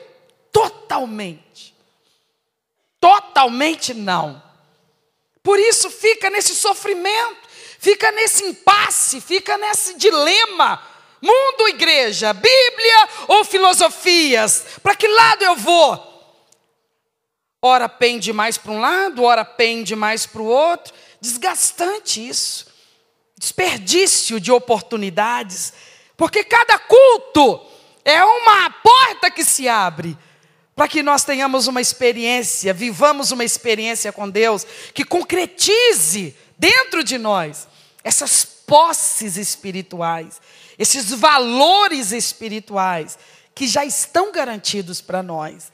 totalmente. Totalmente não. Por isso fica nesse sofrimento, fica nesse impasse, fica nesse dilema. Mundo, igreja, Bíblia ou filosofias? Para que lado eu vou? Ora pende mais para um lado, ora pende mais para o outro. Desgastante isso. Desperdício de oportunidades. Porque cada culto é uma porta que se abre para que nós tenhamos uma experiência, vivamos uma experiência com Deus que concretize dentro de nós essas posses espirituais, esses valores espirituais que já estão garantidos para nós.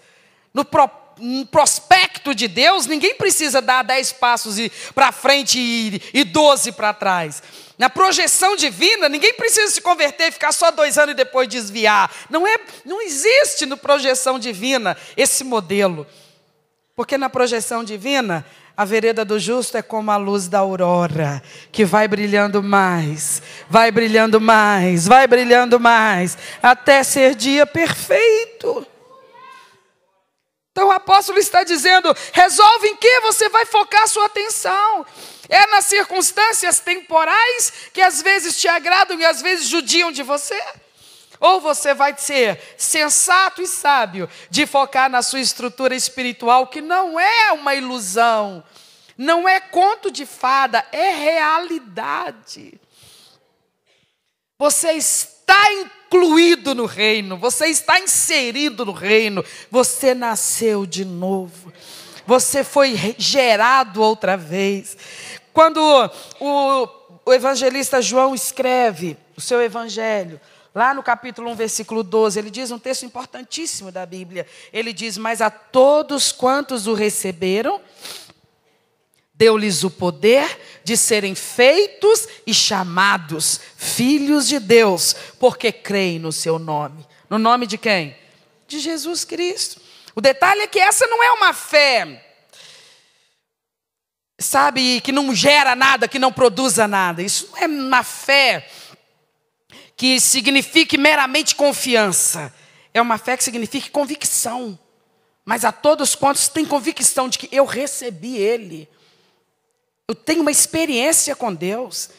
No prospecto de Deus, ninguém precisa dar 10 passos para frente e 12 para trás. Na projeção divina, ninguém precisa se converter e ficar só 2 anos e depois desviar. Não existe no projeção divina esse modelo. Porque na projeção divina, A vereda do justo é como a luz da aurora, que vai brilhando mais, vai brilhando mais, vai brilhando mais, até ser dia perfeito. Então o apóstolo está dizendo, resolve em que você vai focar a sua atenção. É nas circunstâncias temporais que às vezes te agradam e às vezes judiam de você? Ou você vai ser sensato e sábio de focar na sua estrutura espiritual, que não é uma ilusão, não é conto de fada, é realidade. Você está incluído no reino, você está inserido no reino, você nasceu de novo, você foi gerado outra vez. Quando o evangelista João escreve o seu evangelho, lá no capítulo 1, versículo 12, ele diz um texto importantíssimo da Bíblia. Ele diz, mas a todos quantos o receberam, deu-lhes o poder de serem feitos e chamados filhos de Deus, porque creem no seu nome. No nome de quem? De Jesus Cristo. O detalhe é que essa não é uma fé, sabe, que não gera nada, que não produza nada. Isso não é uma fé que signifique meramente confiança. É uma fé que significa convicção. Mas a todos quantos têm convicção de que eu recebi Ele, eu tenho uma experiência com Deus.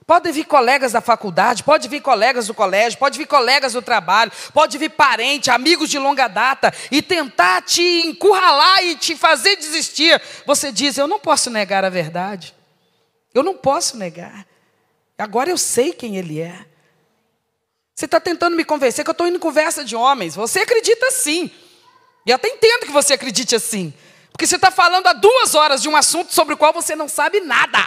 Pode vir colegas da faculdade, pode vir colegas do colégio, pode vir colegas do trabalho, pode vir parente, amigos de longa data e tentar te encurralar e te fazer desistir. Você diz, eu não posso negar a verdade. Eu não posso negar. Agora eu sei quem Ele é. Você está tentando me convencer que eu estou indo em conversa de homens. Você acredita assim. E eu até entendo que você acredite assim. Porque você está falando há 2 horas de um assunto sobre o qual você não sabe nada.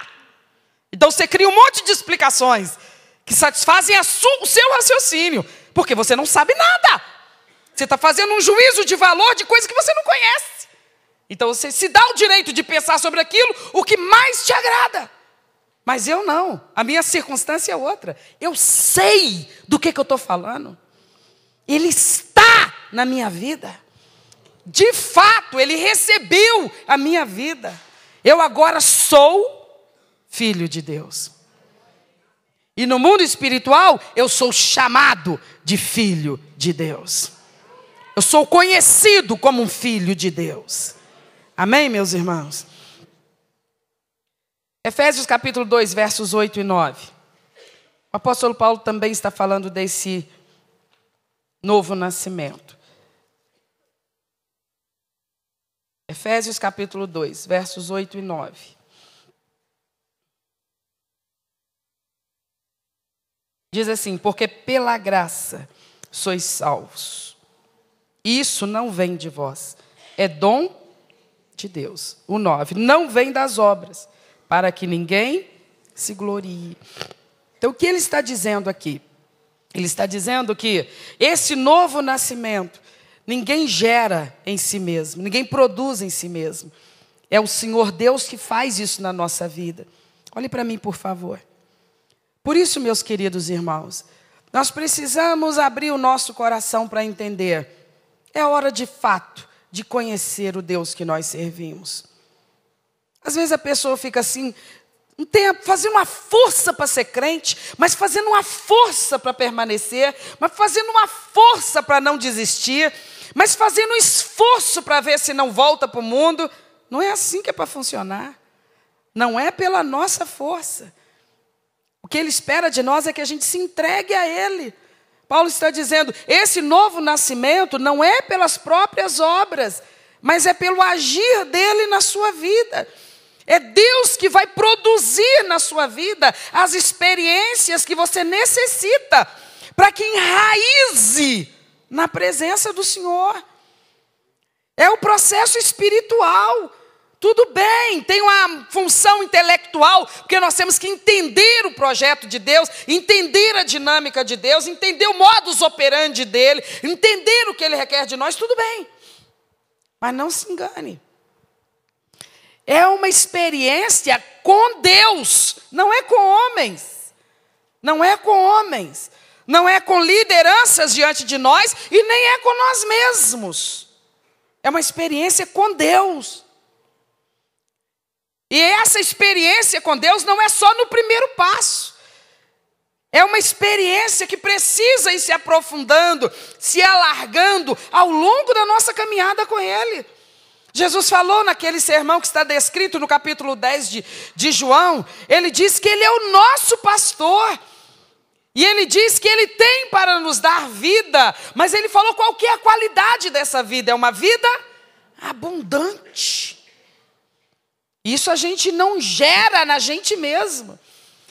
Então você cria um monte de explicações que satisfazem o seu raciocínio. Porque você não sabe nada. Você está fazendo um juízo de valor de coisa que você não conhece. Então você se dá o direito de pensar sobre aquilo, o que mais te agrada. Mas eu não, a minha circunstância é outra. Eu sei do que eu estou falando. Ele está na minha vida. De fato, Ele recebeu a minha vida. Eu agora sou filho de Deus. E no mundo espiritual, eu sou chamado de filho de Deus. Eu sou conhecido como um filho de Deus. Amém, meus irmãos? Efésios capítulo 2, versos 8 e 9. O apóstolo Paulo também está falando desse novo nascimento. Efésios capítulo 2, versos 8 e 9. Diz assim, porque pela graça sois salvos. Isso não vem de vós, é dom de Deus. O 9, não vem das obras, para que ninguém se glorie. Então, o que ele está dizendo aqui? Ele está dizendo que esse novo nascimento, ninguém gera em si mesmo, ninguém produz em si mesmo. É o Senhor Deus que faz isso na nossa vida. Olhe para mim, por favor. Por isso, meus queridos irmãos, nós precisamos abrir o nosso coração para entender. É hora, de fato, de conhecer o Deus que nós servimos. Às vezes a pessoa fica assim, fazendo uma força para ser crente, mas fazendo uma força para permanecer, mas fazendo uma força para não desistir, mas fazendo um esforço para ver se não volta para o mundo. Não é assim que é para funcionar. Não é pela nossa força. O que Ele espera de nós é que a gente se entregue a Ele. Paulo está dizendo, esse novo nascimento não é pelas próprias obras, mas é pelo agir dEle na sua vida. É Deus que vai produzir na sua vida as experiências que você necessita para que enraize na presença do Senhor. É o processo espiritual. Tudo bem, tem uma função intelectual, porque nós temos que entender o projeto de Deus, entender a dinâmica de Deus, entender o modus operandi dEle, entender o que Ele requer de nós, tudo bem. Mas não se engane. É uma experiência com Deus, não é com homens. Não é com homens. Não é com lideranças diante de nós e nem é com nós mesmos. É uma experiência com Deus. E essa experiência com Deus não é só no primeiro passo. É uma experiência que precisa ir se aprofundando, se alargando ao longo da nossa caminhada com Ele. Jesus falou naquele sermão que está descrito no capítulo 10 de João, ele diz que Ele é o nosso pastor. E Ele diz que Ele tem para nos dar vida, mas Ele falou qual que é a qualidade dessa vida. É uma vida abundante. Isso a gente não gera na gente mesmo.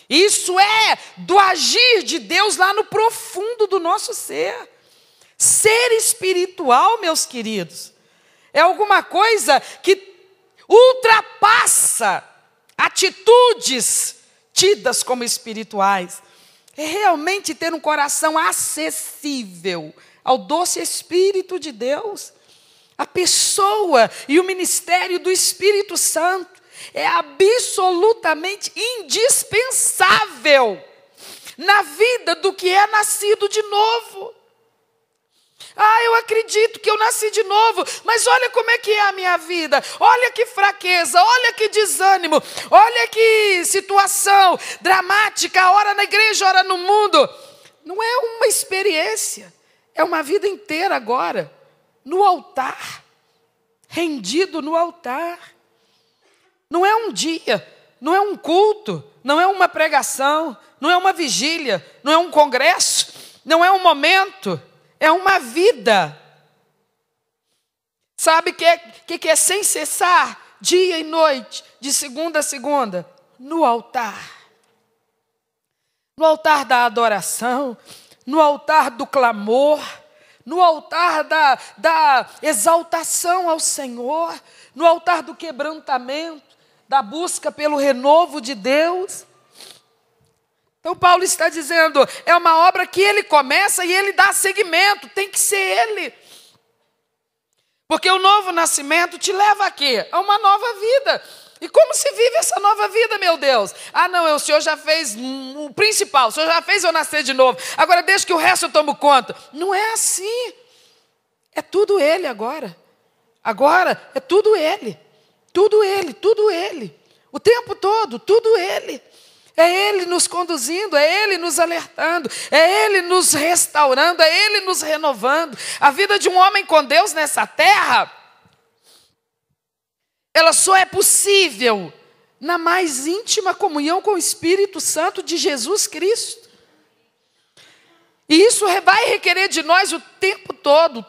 Isso é do agir de Deus lá no profundo do nosso ser. Ser espiritual, meus queridos, é alguma coisa que ultrapassa atitudes tidas como espirituais. É realmente ter um coração acessível ao doce Espírito de Deus. A pessoa e o ministério do Espírito Santo é absolutamente indispensável na vida do que é nascido de novo. Eu acredito que eu nasci de novo, mas olha como é que é a minha vida, olha que fraqueza, olha que desânimo, olha que situação dramática, ora na igreja, ora no mundo. Não é uma experiência, é uma vida inteira agora, no altar, rendido no altar. Não é um dia, não é um culto, não é uma pregação, não é uma vigília, não é um congresso, não é um momento. É uma vida. Sabe o que é sem cessar? Dia e noite, de segunda a segunda, no altar. No altar da adoração, no altar do clamor, no altar da exaltação ao Senhor, no altar do quebrantamento, da busca pelo renovo de Deus. Então Paulo está dizendo, é uma obra que ele começa e ele dá seguimento, tem que ser ele. Porque o novo nascimento te leva a quê? A uma nova vida. E como se vive essa nova vida, meu Deus? Não, o Senhor já fez o principal, o Senhor já fez eu nascer de novo. Agora deixa que o resto eu tomo conta. Não é assim. É tudo ele agora. Agora é tudo ele. Tudo ele, tudo ele. O tempo todo, tudo ele. É Ele nos conduzindo, é Ele nos alertando, é Ele nos restaurando, é Ele nos renovando. A vida de um homem com Deus nessa terra, ela só é possível na mais íntima comunhão com o Espírito Santo de Jesus Cristo. E isso vai requerer de nós o tempo todo,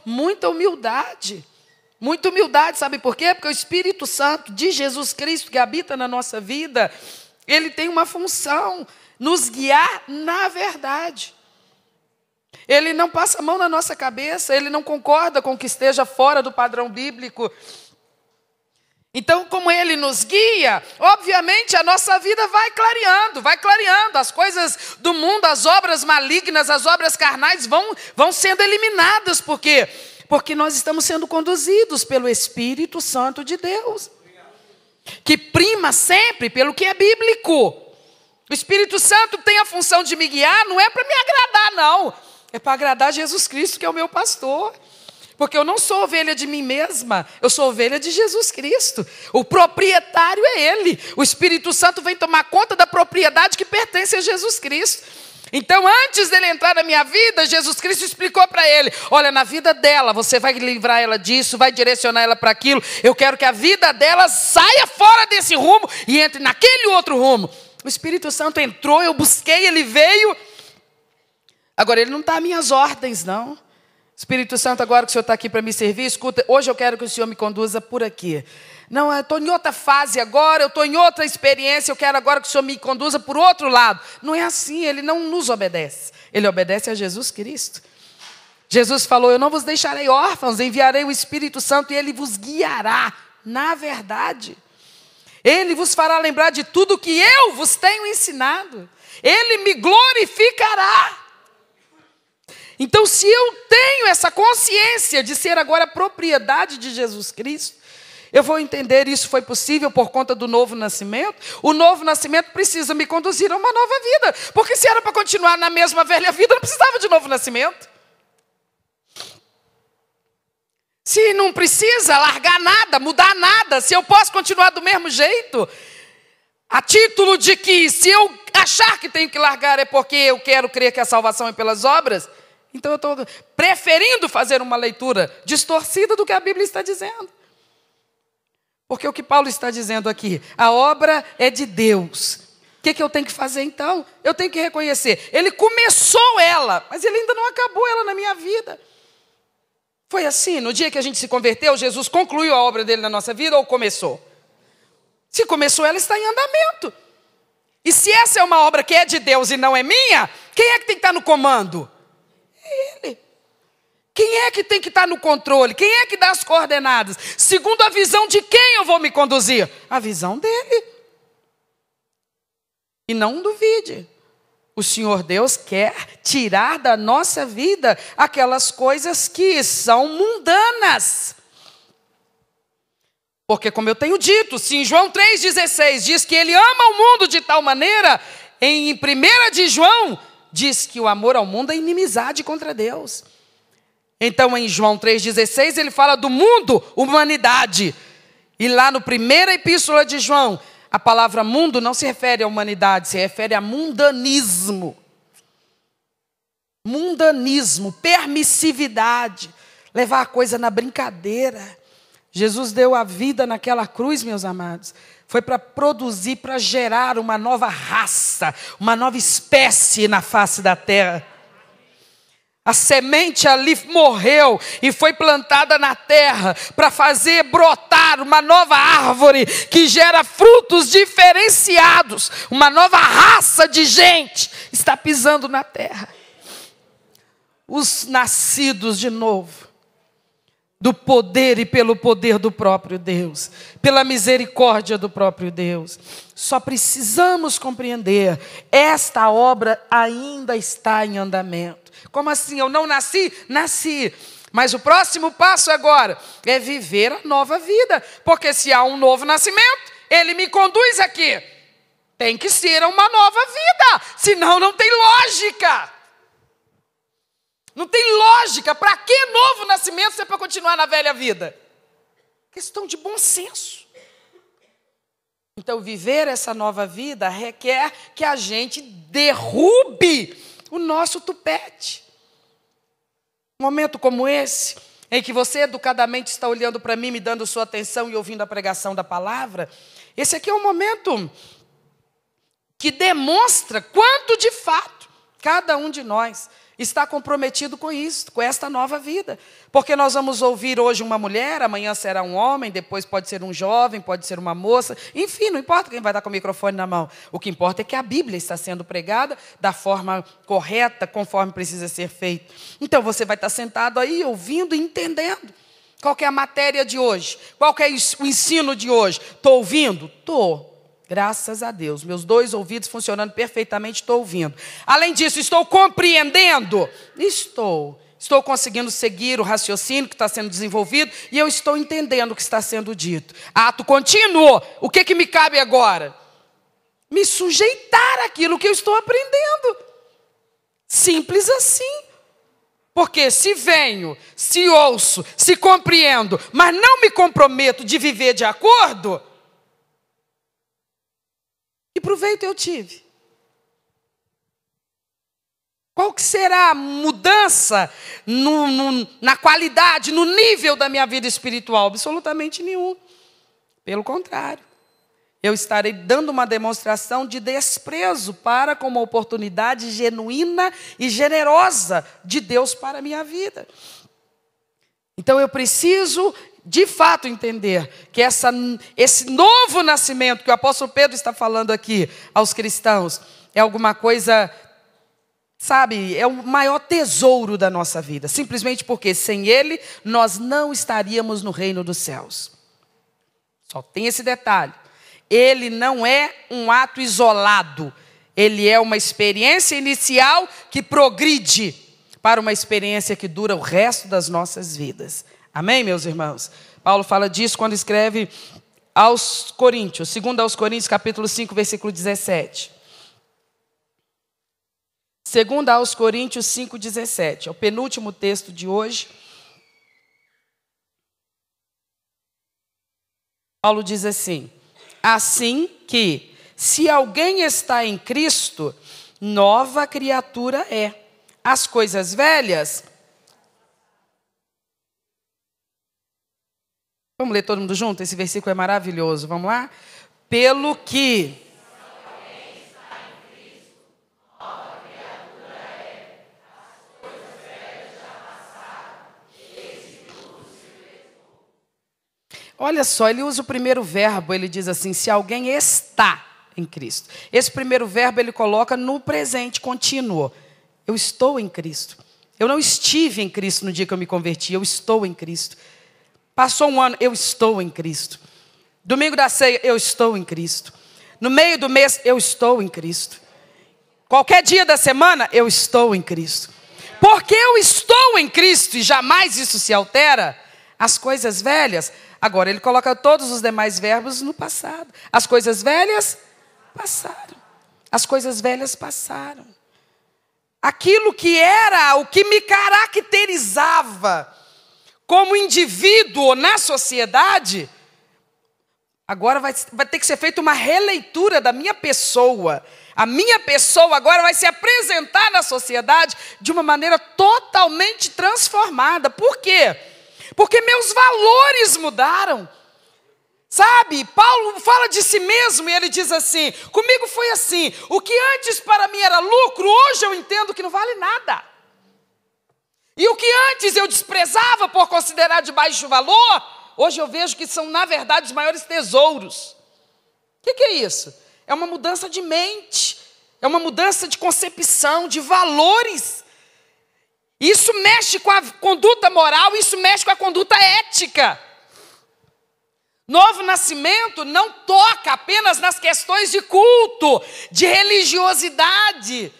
muita humildade. Muita humildade, sabe por quê? Porque o Espírito Santo de Jesus Cristo que habita na nossa vida, ele tem uma função, nos guiar na verdade. Ele não passa a mão na nossa cabeça, ele não concorda com o que esteja fora do padrão bíblico. Então, como ele nos guia, obviamente a nossa vida vai clareando. As coisas do mundo, as obras malignas, as obras carnais vão sendo eliminadas. Por quê? Porque nós estamos sendo conduzidos pelo Espírito Santo de Deus, que prima sempre pelo que é bíblico. O Espírito Santo tem a função de me guiar, não é para me agradar, não. É para agradar Jesus Cristo, que é o meu pastor. Porque eu não sou ovelha de mim mesma, eu sou ovelha de Jesus Cristo. O proprietário é Ele. O Espírito Santo vem tomar conta da propriedade que pertence a Jesus Cristo. Então, antes dele entrar na minha vida, Jesus Cristo explicou para ele, olha, na vida dela, você vai livrar ela disso, vai direcionar ela para aquilo. Eu quero que a vida dela saia fora desse rumo e entre naquele outro rumo. O Espírito Santo entrou, eu busquei, ele veio. Agora, ele não está às minhas ordens, não. Espírito Santo, agora que o Senhor está aqui para me servir, escuta, hoje eu quero que o Senhor me conduza por aqui. Não, eu estou em outra fase agora, eu estou em outra experiência, eu quero agora que o Senhor me conduza por outro lado. Não é assim, ele não nos obedece. Ele obedece a Jesus Cristo. Jesus falou, eu não vos deixarei órfãos, enviarei o Espírito Santo e ele vos guiará na verdade. Ele vos fará lembrar de tudo que eu vos tenho ensinado. Ele me glorificará. Então, se eu tenho essa consciência de ser agora propriedade de Jesus Cristo, eu vou entender isso foi possível por conta do novo nascimento. O novo nascimento precisa me conduzir a uma nova vida. Porque se era para continuar na mesma velha vida, não precisava de novo nascimento. Se não precisa largar nada, mudar nada, se eu posso continuar do mesmo jeito, a título de que se eu achar que tenho que largar é porque eu quero crer que a salvação é pelas obras, então eu estou preferindo fazer uma leitura distorcida do que a Bíblia está dizendo. Porque o que Paulo está dizendo aqui, a obra é de Deus. O que eu tenho que fazer então? Eu tenho que reconhecer, ele começou ela, mas ele ainda não acabou ela na minha vida. Foi assim, no dia que a gente se converteu, Jesus concluiu a obra dele na nossa vida ou começou? Se começou, ela está em andamento. E se essa é uma obra que é de Deus e não é minha, quem é que tem que estar no comando? É Ele. Quem é que tem que estar no controle? Quem é que dá as coordenadas? Segundo a visão de quem eu vou me conduzir? A visão dele. E não duvide. O Senhor Deus quer tirar da nossa vida aquelas coisas que são mundanas. Porque, como eu tenho dito, se em João 3,16 diz que ele ama o mundo de tal maneira, em 1 de João diz que o amor ao mundo é inimizade contra Deus. Então, em João 3,16, ele fala do mundo, humanidade. E lá no primeira epístola de João, a palavra mundo não se refere à humanidade, se refere a mundanismo. Mundanismo, permissividade, levar a coisa na brincadeira. Jesus deu a vida naquela cruz, meus amados. Foi para produzir, para gerar uma nova raça, uma nova espécie na face da terra. A semente ali morreu e foi plantada na terra para fazer brotar uma nova árvore que gera frutos diferenciados. Uma nova raça de gente está pisando na terra. Os nascidos de novo, do poder e pelo poder do próprio Deus, pela misericórdia do próprio Deus. Só precisamos compreender, esta obra ainda está em andamento. Como assim? Eu não nasci? Nasci. Mas o próximo passo agora é viver a nova vida. Porque se há um novo nascimento, ele me conduz aqui. Tem que ser uma nova vida. Senão não tem lógica. Não tem lógica. Para que novo nascimento se é para continuar na velha vida? Questão de bom senso. Então, viver essa nova vida requer que a gente derrube o nosso tupete. Um momento como esse, em que você educadamente está olhando para mim, me dando sua atenção e ouvindo a pregação da palavra, esse aqui é um momento que demonstra quanto de fato cada um de nós está comprometido com isso, com esta nova vida. Porque nós vamos ouvir hoje uma mulher, amanhã será um homem, depois pode ser um jovem, pode ser uma moça, enfim, não importa quem vai estar com o microfone na mão. O que importa é que a Bíblia está sendo pregada da forma correta, conforme precisa ser feito. Então você vai estar sentado aí, ouvindo e entendendo. Qual que é a matéria de hoje? Qual que é o ensino de hoje? Estou ouvindo? Estou. Graças a Deus, meus 2 ouvidos funcionando perfeitamente, estou ouvindo. Além disso, estou compreendendo? Estou. Estou conseguindo seguir o raciocínio que está sendo desenvolvido e eu estou entendendo o que está sendo dito. Ato contínuo, o que me cabe agora? Me sujeitar àquilo que eu estou aprendendo. Simples assim. Porque se venho, se ouço, se compreendo, mas não me comprometo de viver de acordo, que proveito eu tive? Qual que será a mudança na qualidade, no nível da minha vida espiritual? Absolutamente nenhum. Pelo contrário. Eu estarei dando uma demonstração de desprezo para com uma oportunidade genuína e generosa de Deus para a minha vida. Então eu preciso de fato entender que esse novo nascimento que o apóstolo Pedro está falando aqui aos cristãos é alguma coisa, sabe, é o maior tesouro da nossa vida. Simplesmente porque sem ele nós não estaríamos no reino dos céus. Só tem esse detalhe. Ele não é um ato isolado. Ele é uma experiência inicial que progride para uma experiência que dura o resto das nossas vidas. Amém, meus irmãos? Paulo fala disso quando escreve aos Coríntios, 2 aos Coríntios, capítulo 5, versículo 17. 2 aos Coríntios 5, 17. É o penúltimo texto de hoje. Paulo diz assim: assim que, se alguém está em Cristo, nova criatura é. As coisas velhas... Vamos ler todo mundo junto? Esse versículo é maravilhoso. Vamos lá? Pelo que... Olha só, ele usa o primeiro verbo, ele diz assim: se alguém está em Cristo. Esse primeiro verbo ele coloca no presente contínuo. Eu estou em Cristo. Eu não estive em Cristo no dia que eu me converti, eu estou em Cristo. Passou um ano, eu estou em Cristo. Domingo da ceia, eu estou em Cristo. No meio do mês, eu estou em Cristo. Qualquer dia da semana, eu estou em Cristo. Porque eu estou em Cristo e jamais isso se altera, as coisas velhas... Agora, ele coloca todos os demais verbos no passado. As coisas velhas passaram. As coisas velhas passaram. Aquilo que era, o que me caracterizava como indivíduo na sociedade, agora vai ter que ser feita uma releitura da minha pessoa. A minha pessoa agora vai se apresentar na sociedade de uma maneira totalmente transformada. Por quê? Porque meus valores mudaram. Sabe, Paulo fala de si mesmo e ele diz assim: comigo foi assim, o que antes para mim era lucro, hoje eu entendo que não vale nada. E o que antes eu desprezava por considerar de baixo valor, hoje eu vejo que são, na verdade, os maiores tesouros. O que é isso? É uma mudança de mente, é uma mudança de concepção, de valores. Isso mexe com a conduta moral, isso mexe com a conduta ética. Novo nascimento não toca apenas nas questões de culto, de religiosidade,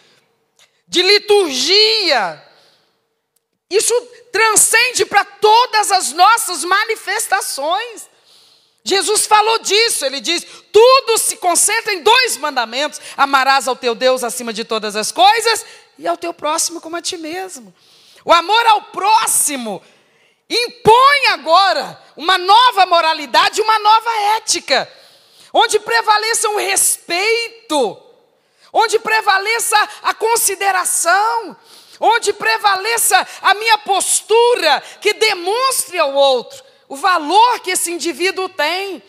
de liturgia. Isso transcende para todas as nossas manifestações. Jesus falou disso, ele diz: tudo se concentra em 2 mandamentos: amarás ao teu Deus acima de todas as coisas e ao teu próximo como a ti mesmo. O amor ao próximo impõe agora uma nova moralidade, uma nova ética, onde prevaleça o respeito, onde prevaleça a consideração, onde prevaleça a minha postura que demonstre ao outro o valor que esse indivíduo tem.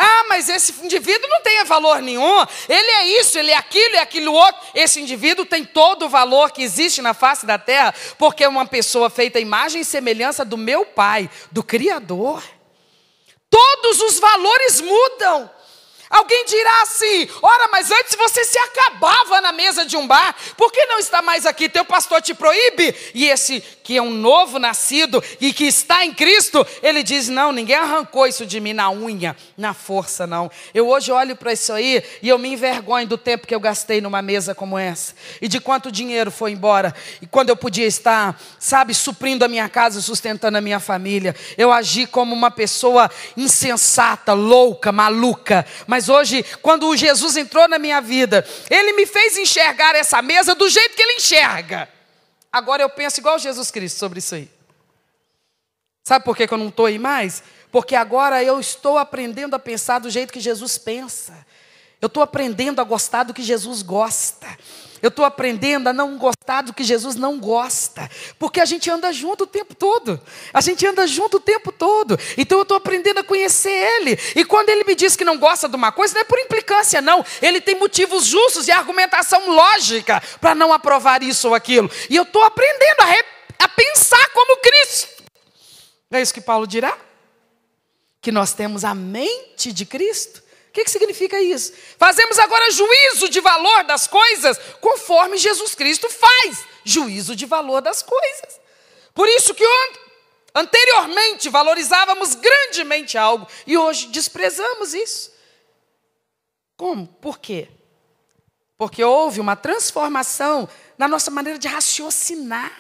Ah, mas esse indivíduo não tem valor nenhum, ele é isso, ele é aquilo outro. Esse indivíduo tem todo o valor que existe na face da terra, porque é uma pessoa feita à imagem e semelhança do meu Pai, do Criador. Todos os valores mudam. Alguém dirá assim: ora, mas antes você se acabava na mesa de um bar, por que não está mais aqui? Teu pastor te proíbe? E esse que é um novo nascido e que está em Cristo, ele diz: não, ninguém arrancou isso de mim na unha, na força, não. Eu hoje olho para isso aí e eu me envergonho do tempo que eu gastei numa mesa como essa, e de quanto dinheiro foi embora, e quando eu podia estar, sabe, suprindo a minha casa, sustentando a minha família. Eu agi como uma pessoa insensata, louca, maluca, mas hoje, quando Jesus entrou na minha vida, ele me fez enxergar essa mesa do jeito que ele enxerga. Agora eu penso igual Jesus Cristo sobre isso aí. Sabe por que eu não estou aí mais? Porque agora eu estou aprendendo a pensar do jeito que Jesus pensa. Eu estou aprendendo a gostar do que Jesus gosta. Eu estou aprendendo a não gostar do que Jesus não gosta. Porque a gente anda junto o tempo todo. A gente anda junto o tempo todo. Então eu estou aprendendo a conhecer Ele. E quando Ele me diz que não gosta de uma coisa, não é por implicância, não. Ele tem motivos justos e argumentação lógica para não aprovar isso ou aquilo. E eu estou aprendendo a pensar como Cristo. Não é isso que Paulo dirá? Que nós temos a mente de Cristo. O que significa isso? Fazemos agora juízo de valor das coisas conforme Jesus Cristo faz juízo de valor das coisas. Por isso que anteriormente valorizávamos grandemente algo e hoje desprezamos isso. Como? Por quê? Porque houve uma transformação na nossa maneira de raciocinar.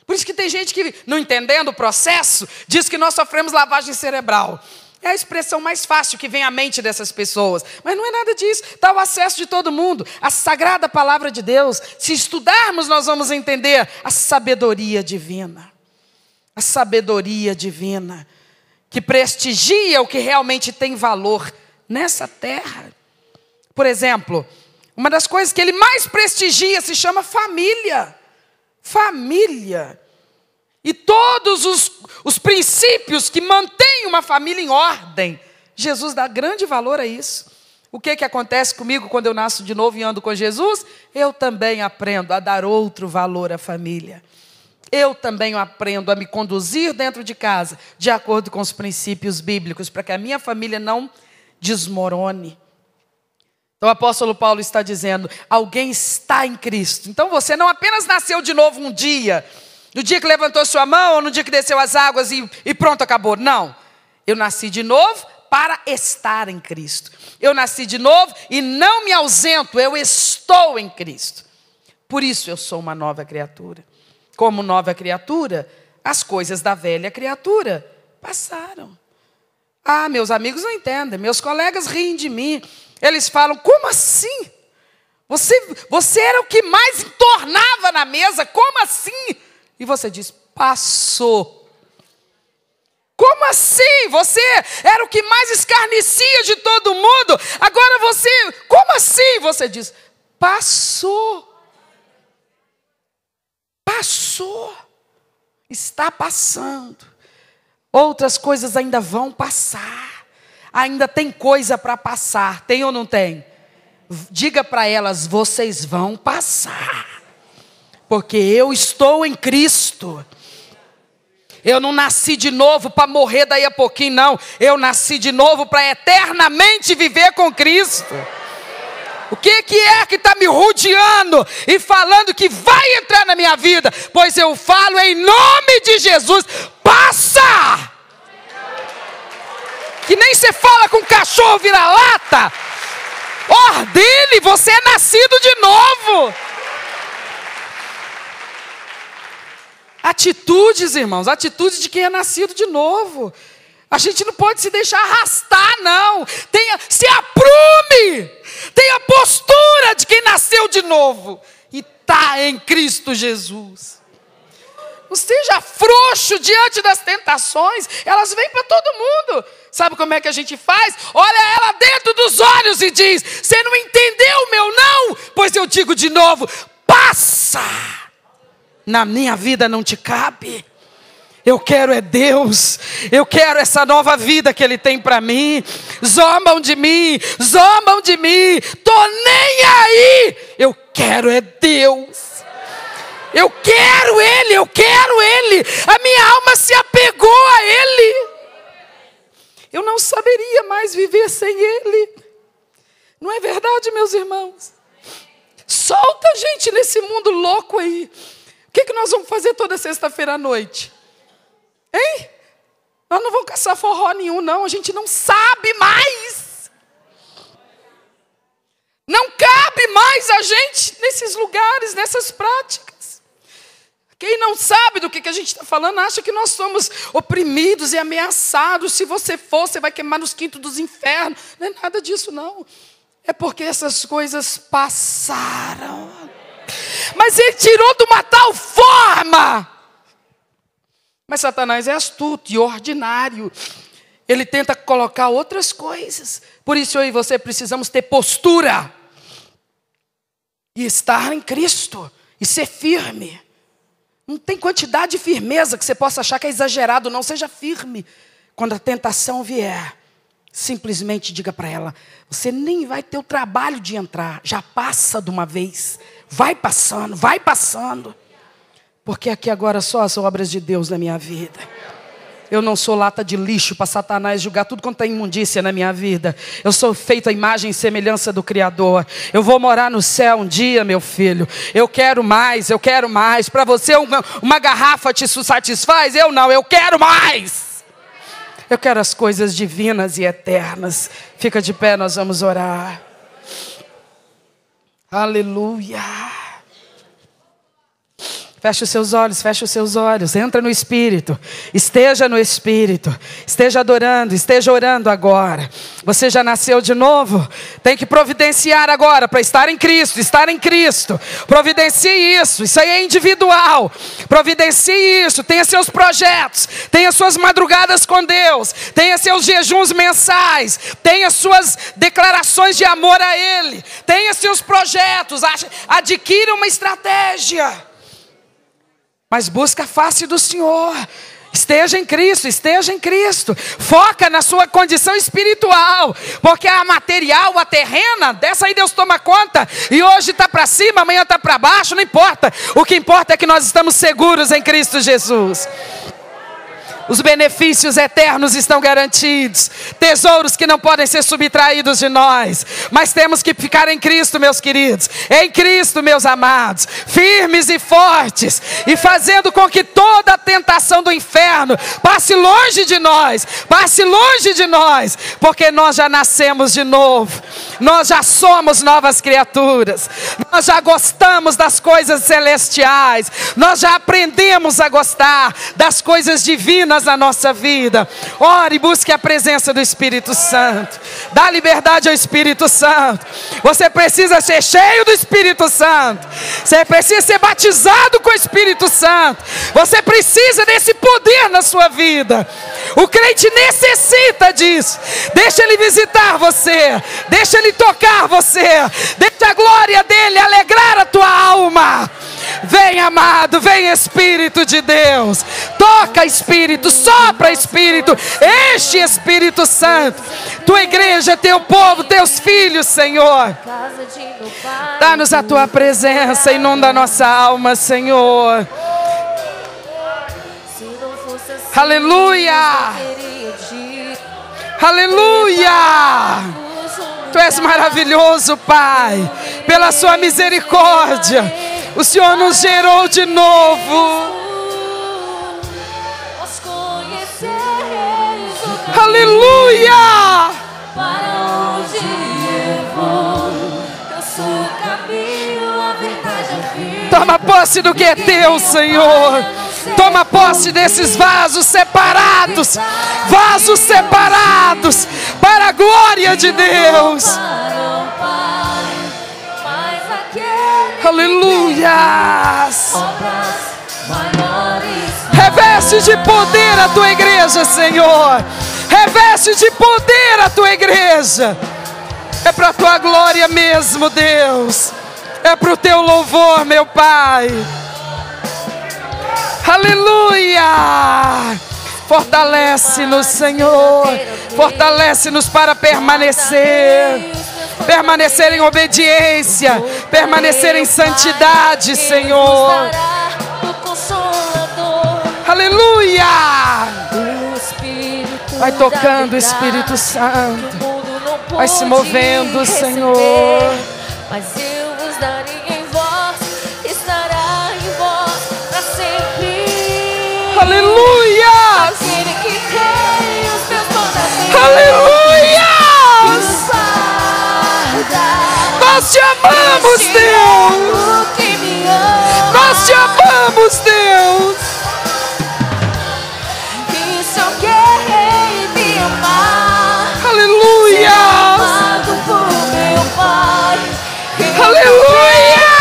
Por isso que tem gente que, não entendendo o processo, diz que nós sofremos lavagem cerebral. É a expressão mais fácil que vem à mente dessas pessoas. Mas não é nada disso. Está o acesso de todo mundo. A sagrada palavra de Deus. Se estudarmos, nós vamos entender a sabedoria divina. A sabedoria divina. que prestigia o que realmente tem valor nessa terra. Por exemplo, uma das coisas que ele mais prestigia se chama família. Família. E todos os princípios que mantêm uma família em ordem, Jesus dá grande valor a isso. O que acontece comigo quando eu nasço de novo e ando com Jesus? Eu também aprendo a dar outro valor à família. Eu também aprendo a me conduzir dentro de casa, de acordo com os princípios bíblicos, para que a minha família não desmorone. Então o apóstolo Paulo está dizendo, alguém está em Cristo. Então você não apenas nasceu de novo um dia, no dia que levantou sua mão, ou no dia que desceu as águas e pronto, acabou. Não, eu nasci de novo para estar em Cristo. Eu nasci de novo e não me ausento, eu estou em Cristo. Por isso eu sou uma nova criatura. Como nova criatura, as coisas da velha criatura passaram. Ah, meus amigos não entendem, meus colegas riem de mim. Eles falam, como assim? Você era o que mais entornava na mesa, como assim? E você diz, passou. Como assim? Você era o que mais escarnecia de todo mundo. Agora você, como assim? Você diz, passou. Passou. Está passando. Outras coisas ainda vão passar. Ainda tem coisa para passar. Tem ou não tem? Diga para elas, vocês vão passar. Porque eu estou em Cristo. Eu não nasci de novo para morrer daí a pouquinho, não. Eu nasci de novo para eternamente viver com Cristo. O que é que está me rodeando e falando que vai entrar na minha vida? Pois eu falo em nome de Jesus, passa! Que nem você fala com cachorro vira-lata. Ordene, você é nascido de novo. Atitudes, irmãos, atitudes de quem é nascido de novo. A gente não pode se deixar arrastar, não. Se aprume. Tenha postura de quem nasceu de novo e está em Cristo Jesus. Não seja frouxo diante das tentações. Elas vêm para todo mundo. Sabe como é que a gente faz? Olha ela dentro dos olhos e diz, você não entendeu o meu não? Pois eu digo de novo, passa. Na minha vida não te cabe. Eu quero é Deus. Eu quero essa nova vida que Ele tem para mim. Zombam de mim. Zombam de mim. Tô nem aí. Eu quero é Deus. Eu quero Ele. Eu quero Ele. A minha alma se apegou a Ele. Eu não saberia mais viver sem Ele. Não é verdade, meus irmãos? Solta a gente nesse mundo louco aí. O que nós vamos fazer toda sexta-feira à noite? Hein? Nós não vamos caçar forró nenhum, não. A gente não sabe mais. Não cabe mais a gente nesses lugares, nessas práticas. Quem não sabe do que a gente está falando, acha que nós somos oprimidos e ameaçados. Se você for, você vai queimar nos quintos dos infernos. Não é nada disso, não. É porque essas coisas passaram. Mas Ele tirou de uma tal forma. Mas Satanás é astuto e ordinário. Ele tenta colocar outras coisas. Por isso eu e você precisamos ter postura. E estar em Cristo. E ser firme. Não tem quantidade de firmeza que você possa achar que é exagerado. Não, seja firme. Quando a tentação vier, simplesmente diga para ela, você nem vai ter o trabalho de entrar. Já passa de uma vez. Vai passando, vai passando. Porque aqui agora só as obras de Deus na minha vida. Eu não sou lata de lixo para Satanás julgar tudo quanto é imundícia na minha vida. Eu sou feito à imagem e semelhança do Criador. Eu vou morar no céu um dia, meu filho. Eu quero mais, eu quero mais. Para você uma garrafa te satisfaz? Eu não, eu quero mais. Eu quero as coisas divinas e eternas. Fica de pé, nós vamos orar. Aleluia. Feche os seus olhos, feche os seus olhos. Entra no Espírito. Esteja no Espírito. Esteja adorando, esteja orando agora. Você já nasceu de novo? Tem que providenciar agora para estar em Cristo. Estar em Cristo. Providencie isso. Isso aí é individual. Providencie isso. Tenha seus projetos. Tenha suas madrugadas com Deus. Tenha seus jejuns mensais. Tenha suas declarações de amor a Ele. Tenha seus projetos. Adquira uma estratégia. Mas busca a face do Senhor. Esteja em Cristo, esteja em Cristo. Foca na sua condição espiritual. Porque a material, a terrena, dessa aí Deus toma conta. E hoje está para cima, amanhã está para baixo, não importa. O que importa é que nós estamos seguros em Cristo Jesus. Os benefícios eternos estão garantidos. Tesouros que não podem ser subtraídos de nós. Mas temos que ficar em Cristo, meus queridos. Em Cristo, meus amados. Firmes e fortes. E fazendo com que toda a tentação do inferno passe longe de nós. Passe longe de nós. Porque nós já nascemos de novo. Nós já somos novas criaturas. Nós já gostamos das coisas celestiais. Nós já aprendemos a gostar das coisas divinas na nossa vida. Ore e busque a presença do Espírito Santo. Dá liberdade ao Espírito Santo. Você precisa ser cheio do Espírito Santo. Você precisa ser batizado com o Espírito Santo. Você precisa desse poder na sua vida. O crente necessita disso. Deixa Ele visitar você. Deixa Ele tocar você. Deixa a glória dEle alegrar a tua alma. Vem, amado, vem, Espírito de Deus. Toca, Espírito, sopra, Espírito. Enche, Espírito Santo. Tua igreja, teu povo, teus filhos, Senhor. Dá-nos a tua presença, inunda a nossa alma, Senhor. Aleluia. Aleluia. Tu és maravilhoso, Pai. Pela sua misericórdia, o Senhor nos gerou de novo. Aleluia! Para onde eu vou, eu sou o caminho, a verdade, a vida. Toma posse do que é teu, Senhor. Toma posse desses vasos separados. Vasos separados para a glória de Deus. Aleluia! Reveste de poder a tua igreja, Senhor. Reveste de poder a tua igreja. É para a tua glória mesmo, Deus. É para o teu louvor, meu Pai. Aleluia. Fortalece-nos, Senhor. Fortalece-nos para permanecer. Permanecer em obediência. Permanecer em santidade, Senhor. Aleluia. Vai tocando, Espírito Santo. Vai se movendo, Senhor. Mas eu vos darei em vós, estará em vós para sempre. Aleluia. Aquele que tem os meus mandamentos. Aleluia. Nós te amamos, Deus. Nós te amamos, Deus. Isso eu quero me amar. Aleluia. Amado por meu Pai. Aleluia.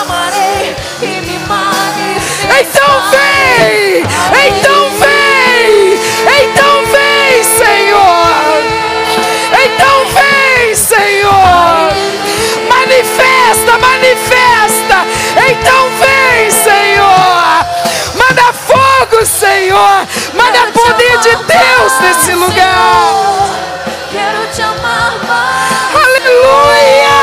Amarei e me manifestarei. Então vem. Então vem. Então vem, Senhor. Então vem, Senhor. Manifesta, manifesta. Então vem, Senhor. Manda fogo, Senhor. Manda poder de Deus nesse lugar. Quero te amar mais. Aleluia.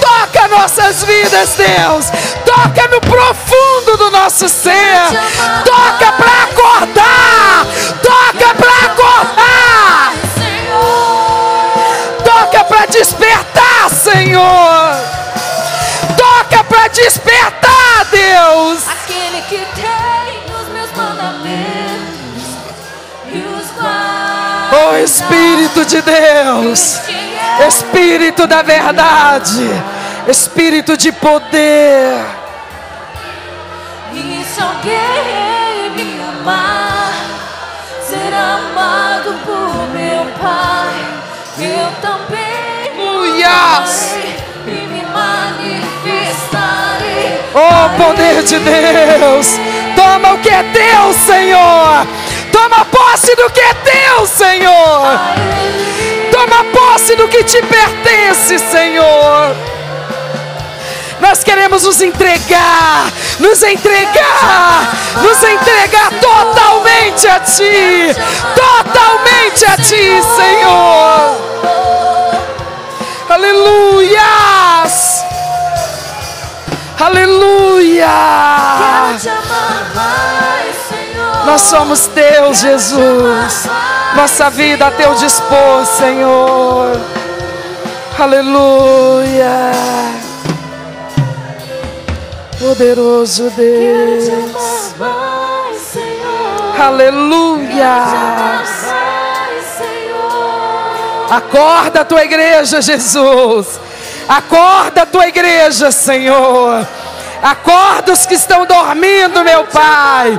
Toca nossas vidas, Deus. Toca no profundo do nosso ser. Toca para acordar. Toca para acordar. Toca para despertar, Senhor. Toca para despertar, Deus. Aquele que tem os meus mandamentos e os guarda. Oh, Espírito de Deus. Espírito da verdade. Espírito de poder. E se alguém me amar, ser amado por meu Pai, eu também amarei e me manifestarei. Oh, poder de Deus, toma o que é teu, Senhor. Toma posse do que é teu, Senhor. Toma posse do que te pertence, Senhor. Nós queremos nos entregar totalmente a Ti, Senhor. Aleluias, aleluia. Nós somos Teus, Jesus. Nossa vida a Teu dispor, Senhor. Aleluia. Poderoso Deus. Aleluia. Acorda a Tua igreja, Jesus. Acorda a Tua igreja, Senhor. Acorda os que estão dormindo, meu Pai.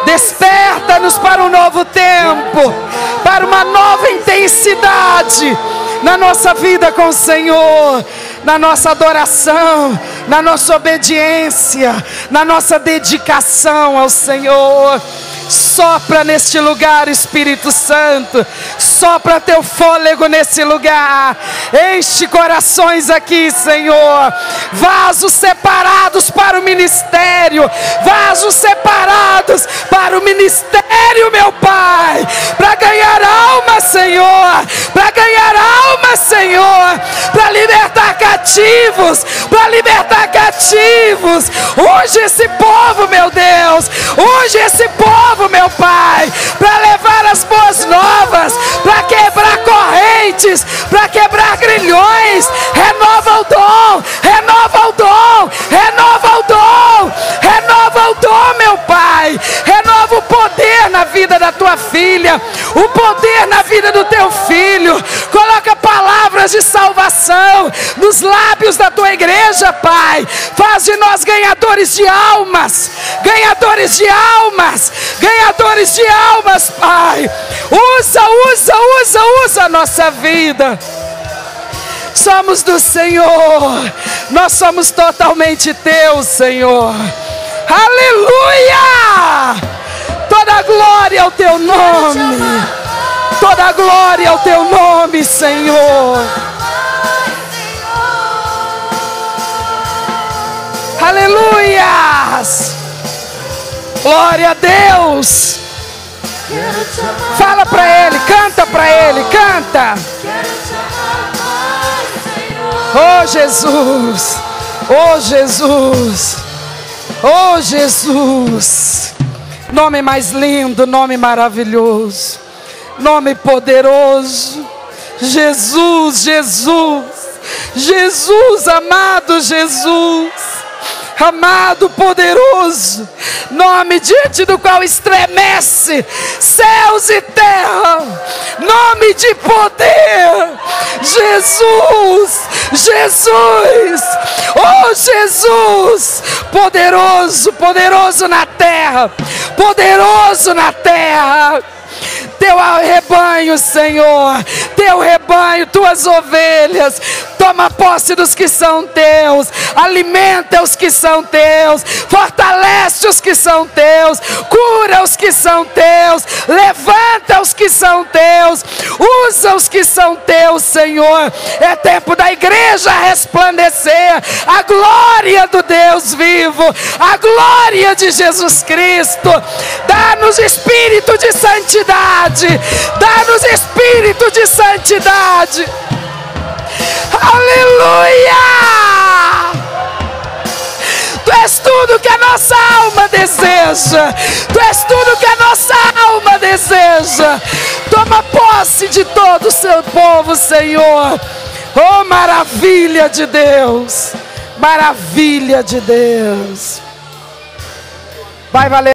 Desperta-nos para um novo tempo, para uma nova intensidade na nossa vida com o Senhor, na nossa adoração, na nossa obediência, na nossa dedicação ao Senhor. Sopra neste lugar, Espírito Santo. Sopra Teu fôlego nesse lugar. Enche corações aqui, Senhor. Vasos separados para o ministério. Vasos separados para o ministério, meu Pai. Para ganhar almas, Senhor. Para ganhar almas, Senhor. Para libertar cativos. Para libertar cativos. Unge esse povo, meu Deus. Unge esse povo, meu Pai, para levar as boas novas, para quebrar correntes, para quebrar grilhões. Renova o dom, renova o dom, renova o dom, renova o dom, meu Pai. Renova o poder na vida da Tua filha, o poder na vida do Teu filho. Coloca palavras de salvação nos lábios da Tua igreja, Pai. Faz de nós ganhadores de almas, ganhadores de almas, ganhadores de almas, Pai. Usa a nossa vida. Somos do Senhor. Nós somos totalmente Teus, Senhor. Aleluia! Toda glória ao Teu nome. Toda glória ao Teu nome, Senhor. Aleluias! Glória a Deus. Fala para Ele, canta para Ele, canta. Oh Jesus, oh Jesus, oh Jesus. Nome mais lindo, nome maravilhoso, nome poderoso. Jesus, Jesus, Jesus, amado Jesus. Amado, poderoso, nome diante do qual estremece céus e terra, nome de poder. Jesus, Jesus, oh Jesus, poderoso, poderoso na terra, poderoso na terra. Teu rebanho, Senhor, Teu rebanho, Tuas ovelhas. Toma posse dos que são Teus, alimenta os que são Teus, fortalece os que são Teus, cura os que são Teus, levanta os que são Teus, usa os que são Teus, Senhor. É tempo da igreja resplandecer a glória do Deus vivo, a glória de Jesus Cristo. Dá-nos espírito de santidade, dá-nos espírito de santidade. Aleluia! Tu és tudo que a nossa alma deseja. Tu és tudo que a nossa alma deseja. Toma posse de todo o Seu povo, Senhor. Oh, maravilha de Deus. Maravilha de Deus. Vai valer.